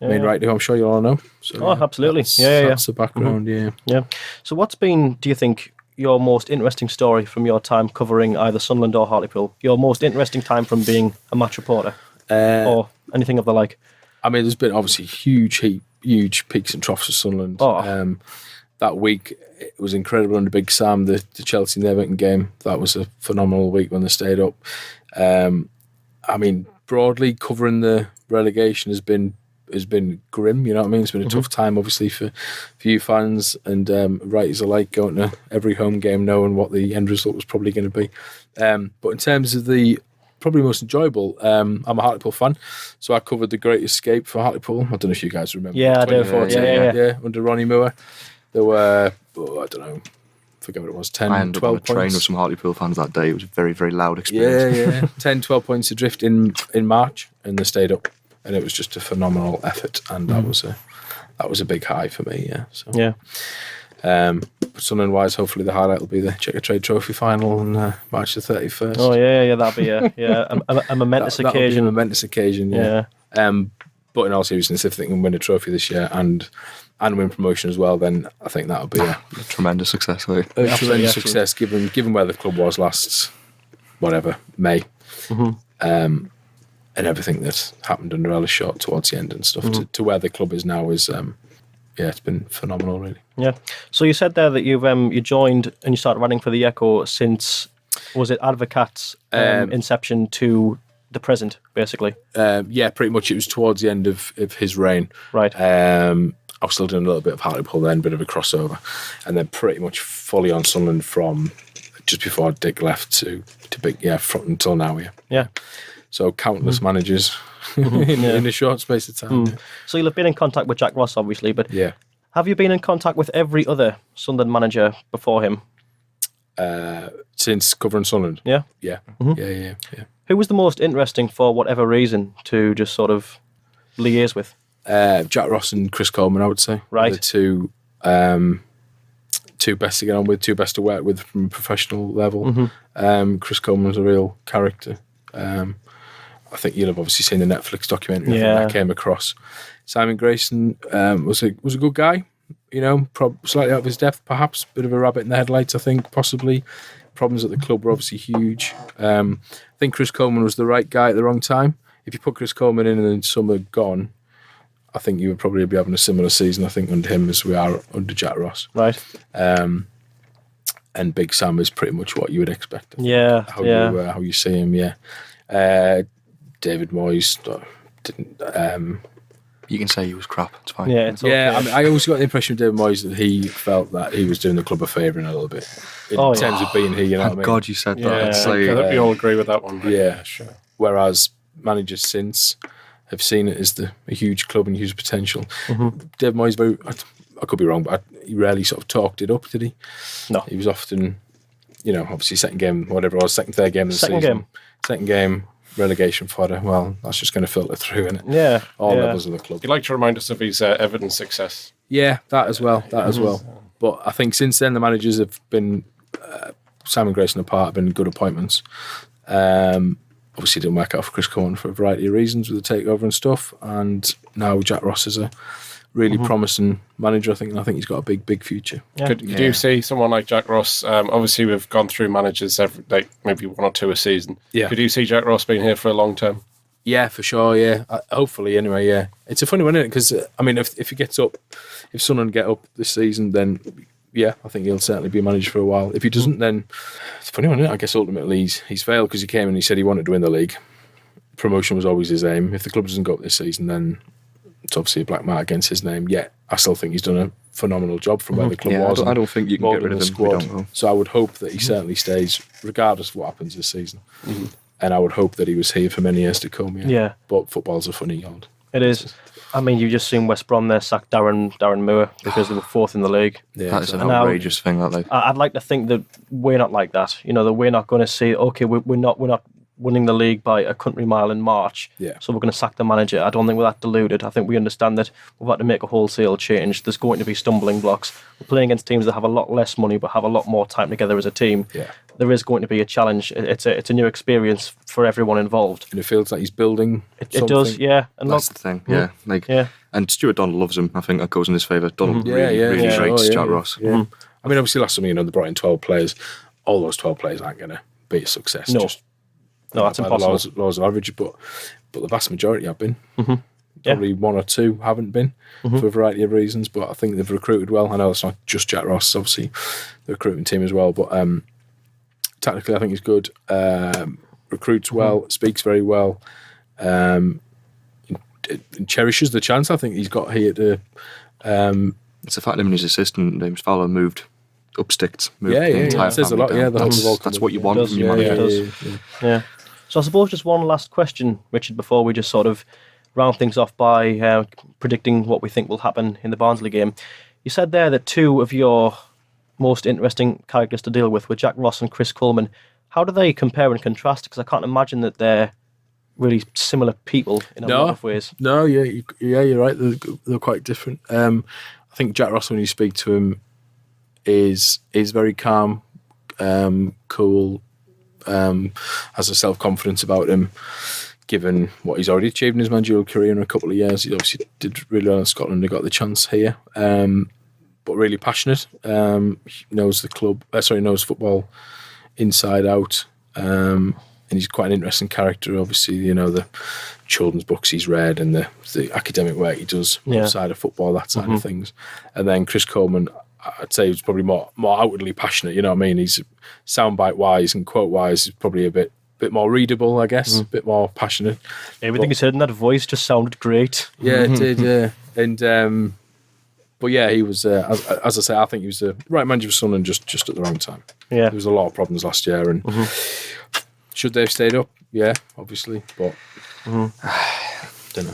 main writer, who I'm sure you all know. So, absolutely, that's the background. Yeah. So what's been, do you think, your most interesting story from your time covering either Sunderland or Hartlepool? Your most interesting time from being a match reporter? Or anything of the like? I mean, there's been obviously huge peaks and troughs for Sunderland. That week, it was incredible under Big Sam, the Chelsea and Everton game. That was a phenomenal week when they stayed up. I mean, broadly, covering the relegation has been grim, you know what I mean? It's been a tough time, obviously, for you fans and writers alike, going to every home game knowing what the end result was probably going to be. But in terms of the probably most enjoyable, I'm a Hartlepool fan, so I covered the Great Escape for Hartlepool. I don't know if you guys remember. Yeah, I do. Yeah, under Ronnie Moore. There were, I don't know, forget what it was, 10, 12 points. I ended up on a train with some Hartlepool fans that day. It was a very, very loud experience. Yeah. 10, 12 points adrift in March, and they stayed up, and it was just a phenomenal effort, and that was a big high for me. Yeah. So yeah. Sunderland-wise, hopefully the highlight will be the Checkatrade Trophy final on March the 31st. Oh yeah, that'll be a momentous occasion. That'll be a momentous occasion. Yeah. But in all seriousness, if they can win a trophy this year and win promotion as well, then I think that'll be a tremendous success. Tremendous success, given where the club was last, May, and everything that happened under Ellis Short towards the end and stuff. To where the club is now is, it's been phenomenal, really. Yeah. So you said there that you joined and you started writing for the Echo since, was it Advocat's inception to the present, basically? Yeah, pretty much. It was towards the end of his reign. Right. I was still doing a little bit of Hartlepool then, bit of a crossover, and then pretty much fully on Sunderland from just before Dick left to big, from until now. Yeah. So countless managers in a short space of time. So you'll have been in contact with Jack Ross, obviously, but have you been in contact with every other Sunderland manager before him? Since covering Sunderland? Yeah. Yeah. Who was the most interesting for whatever reason to just sort of liaise with? Jack Ross and Chris Coleman, I would say. Right. The two best to get on with, two best to work with from a professional level. Chris Coleman was a real character. I think you'll have obviously seen the Netflix documentary that came across. Simon Grayson was a good guy, slightly out of his depth, perhaps, bit of a rabbit in the headlights, I think, possibly. Problems at the club were obviously huge. I think Chris Coleman was the right guy at the wrong time. If you put Chris Coleman in and then summer gone, I think you would probably be having a similar season, I think, under him as we are under Jack Ross. Right. And Big Sam is pretty much what you would expect. How you see him, David Moyes didn't. You can say he was crap. It's fine. Yeah, it's okay. I mean, I always got the impression of David Moyes that he felt that he was doing the club a favour in a little bit in terms of being here. You know what I mean? God, you said that. I think we all agree with that one. Yeah, sure. Whereas managers since have seen it as a huge club and huge potential. David Moyes, I could be wrong, but he rarely sort of talked it up, did he? No. He was often, obviously second game, whatever it was, third game of the season. Second game, relegation fodder. Well, that's just going to filter through, innit? Yeah. All levels of the club. You'd like to remind us of his Everton success. Yeah, that as well. But I think since then the managers have been, Simon Grayson apart, have been good appointments. Obviously, it didn't work out for Chris Coleman for a variety of reasons with the takeover and stuff. And now Jack Ross is a really promising manager, I think, and I think he's got a big future. Yeah. Could you see someone like Jack Ross? Obviously, we've gone through managers maybe 1 or 2 a season. Yeah. Could you see Jack Ross being here for a long term? Yeah, for sure. Yeah, hopefully. Anyway, yeah. It's a funny one, isn't it? Because I mean, if he gets up, if Sunderland get up this season, then yeah, I think he'll certainly be a manager for a while. If he doesn't, then it's a funny one, isn't it? I guess ultimately he's failed because he came and he said he wanted to win the league. Promotion was always his aim. If the club doesn't go up this season, then it's obviously a black mark against his name. Yet I still think he's done a phenomenal job from where the club was. I don't think you can get rid of him. Squad. So I would hope that he certainly stays, regardless of what happens this season. And I would hope that he was here for many years to come. Yeah. But football's a funny old. It is. I mean, you've just seen West Brom there sack Darren Moore because they were 4th in the league. Yeah, that is an outrageous thing. I'd like to think that we're not like that. You know, that we're not going to say, okay, we're not winning the league by a country mile in March, so we're going to sack the manager. I don't think we're that deluded. I think we understand that we've had to make a wholesale change. There's going to be stumbling blocks. We're playing against teams that have a lot less money but have a lot more time together as a team. Yeah. There is going to be a challenge. It's a new experience for everyone involved. And it feels like he's building something. It does, yeah. And that's the thing, yeah. And Stuart Donald loves him. I think that goes in his favour. Donald really rates Jack Ross. Yeah. I mean, obviously last summer, they brought in 12 players. All those 12 players aren't going to be a success. No, that's impossible. The laws of average, but the vast majority have been. Probably 1 or 2 haven't been for a variety of reasons, but I think they've recruited well. I know it's not just Jack Ross, obviously the recruiting team as well, but tactically I think he's good. Recruits well, speaks very well, and cherishes the chance I think he's got here to. It's the fact that him and his assistant James Fowler moved up sticks. It says a lot. Down. Yeah, that's what you want from your manager. Yeah. So I suppose just one last question, Richard, before we just sort of round things off by predicting what we think will happen in the Barnsley game. You said there that 2 of your most interesting characters to deal with were Jack Ross and Chris Coleman. How do they compare and contrast? Because I can't imagine that they're really similar people in a lot of ways. No, you're right. They're quite different. I think Jack Ross, when you speak to him, is very calm, cool, has a self-confidence about him, given what he's already achieved in his managerial career in a couple of years. He obviously did really well in Scotland and got the chance here, but really passionate. He knows the club, knows football inside out, and he's quite an interesting character. Obviously, the children's books he's read and the academic work he does outside of football, that side of things. And then Chris Coleman, I'd say he's probably more outwardly passionate. You know what I mean? He's soundbite wise and quote wise. He's probably a bit more readable, I guess. A bit more passionate. Everything he said in that voice just sounded great. Yeah, it did. Yeah, and but yeah, he was. As I say, I think he was the right manager for Sunderland just at the wrong time. Yeah, there was a lot of problems last year, and should they have stayed up? Yeah, obviously, but.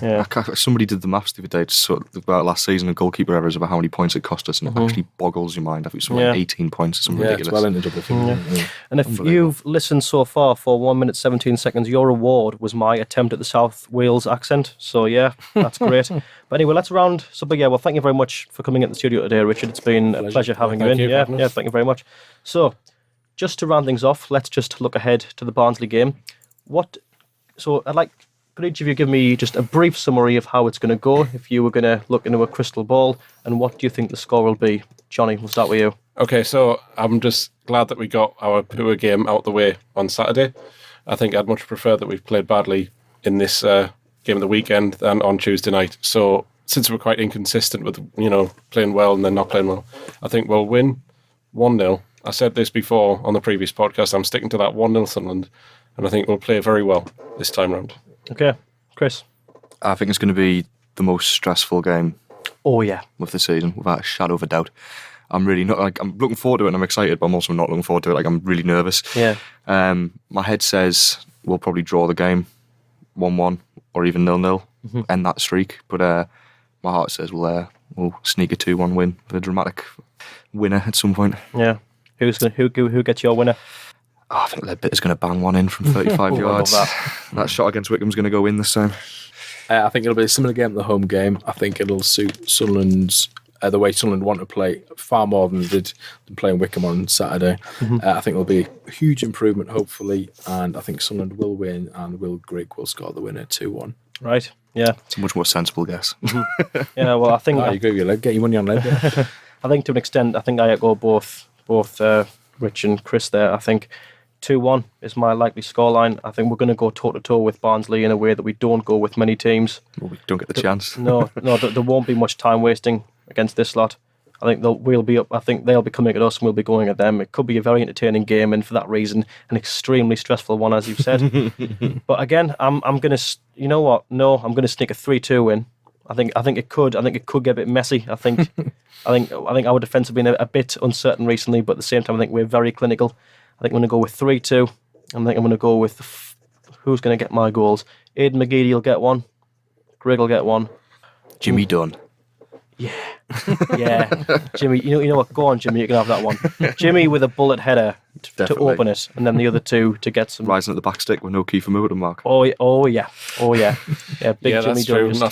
Yeah. Somebody did the maths the other day about last season and goalkeeper errors about how many points it cost us, and it actually boggles your mind. I think it's something like 18 points or something ridiculous. It's well into double figures. And if you've listened so far for 1 minute 17 seconds, your reward was my attempt at the South Wales accent. So yeah, that's great. But anyway, let's round. So, but yeah, well, thank you very much for coming in the studio today, Richard. It's been a pleasure having you in. Yeah, thank you very much. So, just to round things off, let's just look ahead to the Barnsley game. Could each of you give me just a brief summary of how it's going to go if you were going to look into a crystal ball, and what do you think the score will be? Johnny, we'll start with you. Okay, so I'm just glad that we got our poor game out the way on Saturday. I think I'd much prefer that we've played badly in this game of the weekend than on Tuesday night. So since we're quite inconsistent with, playing well and then not playing well, I think we'll win 1-0. I said this before on the previous podcast. I'm sticking to that 1-0 Sunderland, and I think we'll play very well this time round. Okay, Chris? I think it's going to be the most stressful game of the season, without a shadow of a doubt. I'm really not, I'm looking forward to it and I'm excited, but I'm also not looking forward to it. I'm really nervous. Yeah. My head says we'll probably draw the game 1-1 or even 0-0, end that streak. But my heart says we'll sneak a 2-1 win with a dramatic winner at some point. Yeah. Who gets your winner? I think Leadbitter's going to bang one in from 35 yards. That shot against Wycombe's going to go in this time. I think it'll be a similar game to the home game. I think it'll suit Sunderland's the way Sunderland want to play far more than they did playing Wycombe on Saturday. I think it'll be a huge improvement, hopefully, and I think Sunderland will win and Will Grigg will score the winner 2-1. Right. Yeah. It's a much more sensible guess. Yeah, well, I think... I agree with you, Led. Get your money on Led. I think to an extent, I think I echo both Rich and Chris there. I think 2-1 is my likely scoreline. I think we're going to go toe-to-toe with Barnsley in a way that we don't go with many teams. Well, we don't get the chance. No, there won't be much time wasting against this lot. I think we'll be up. I think they'll be coming at us and we'll be going at them. It could be a very entertaining game, and for that reason, an extremely stressful one, as you've said. But again, I'm going to. You know what? No, I'm going to sneak a 3-2 win. I think it could get a bit messy. I think our defence have been a bit uncertain recently, but at the same time, I think we're very clinical. I think I'm going to go with 3-2. I think I'm going to go with who's going to get my goals. Aidan McGeady will get one. Greg will get one. Jimmy Dunn. Yeah, Jimmy. You know what? Go on, Jimmy. You can have that one. Jimmy with a bullet header to open it, and then the other two to get some rising at the back stick with no Kiefer Moore mark. Oh yeah. Yeah, big Jimmy. That's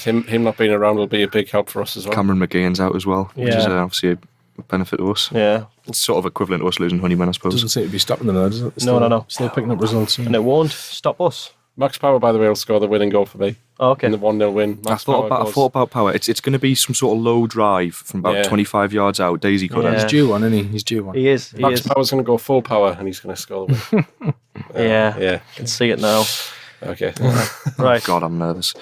true. Him not being around will be a big help for us as well. Cameron McGehan's out as well, which is obviously a benefit to us. Yeah, it's sort of equivalent to us losing Honeyman, I suppose. Doesn't seem to be stopping them though, does it? No. Still picking up results, and it won't stop us. Max Power, by the way, will score the winning goal for me. Oh, okay. In the 1-0 win. I thought about Power. It's going to be some sort of low drive from about 25 yards out. Daisy cutter. Yeah. He's due one, isn't he? He's due one. He is. Max Power's going to go full power and he's going to score the win. Yeah. I can see it now. Okay. Right. God, I'm nervous.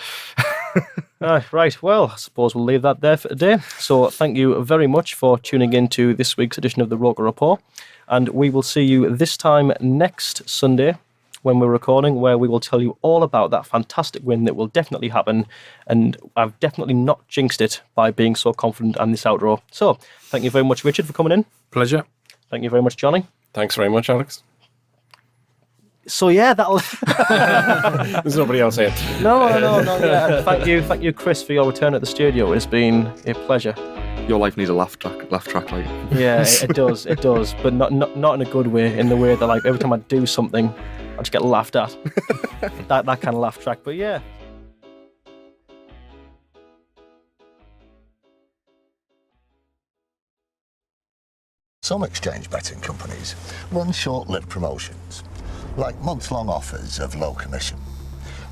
Right, well, I suppose we'll leave that there for today. So thank you very much for tuning in to this week's edition of the ROKER Report. And we will see you this time next Sunday when we're recording, where we will tell you all about that fantastic win that will definitely happen. And I've definitely not jinxed it by being so confident on this outro. So thank you very much, Richard, for coming in. Pleasure. Thank you very much, Johnny. Thanks very much, Alex. So yeah, that'll... There's nobody else here. No. Yeah. Thank you, Chris, for your return at the studio. It's been a pleasure. Your life needs a laugh track, like. Yeah, it does, but not in a good way. In the way that, like, every time I do something, I just get laughed at. that kind of laugh track. But yeah. Some exchange betting companies run short-lived promotions, like months-long offers of low commission.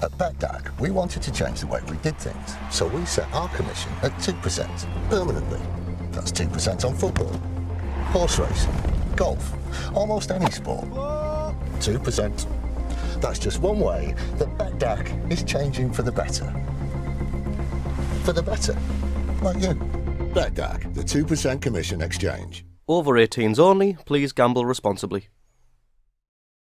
At BetDAG, we wanted to change the way we did things, so we set our commission at 2% permanently. That's 2% on football, horse racing, golf, almost any sport. 2%. That's just one way that BetDAG is changing for the better. For the better, like you. BetDAG, the 2% commission exchange. Over 18s only, please gamble responsibly.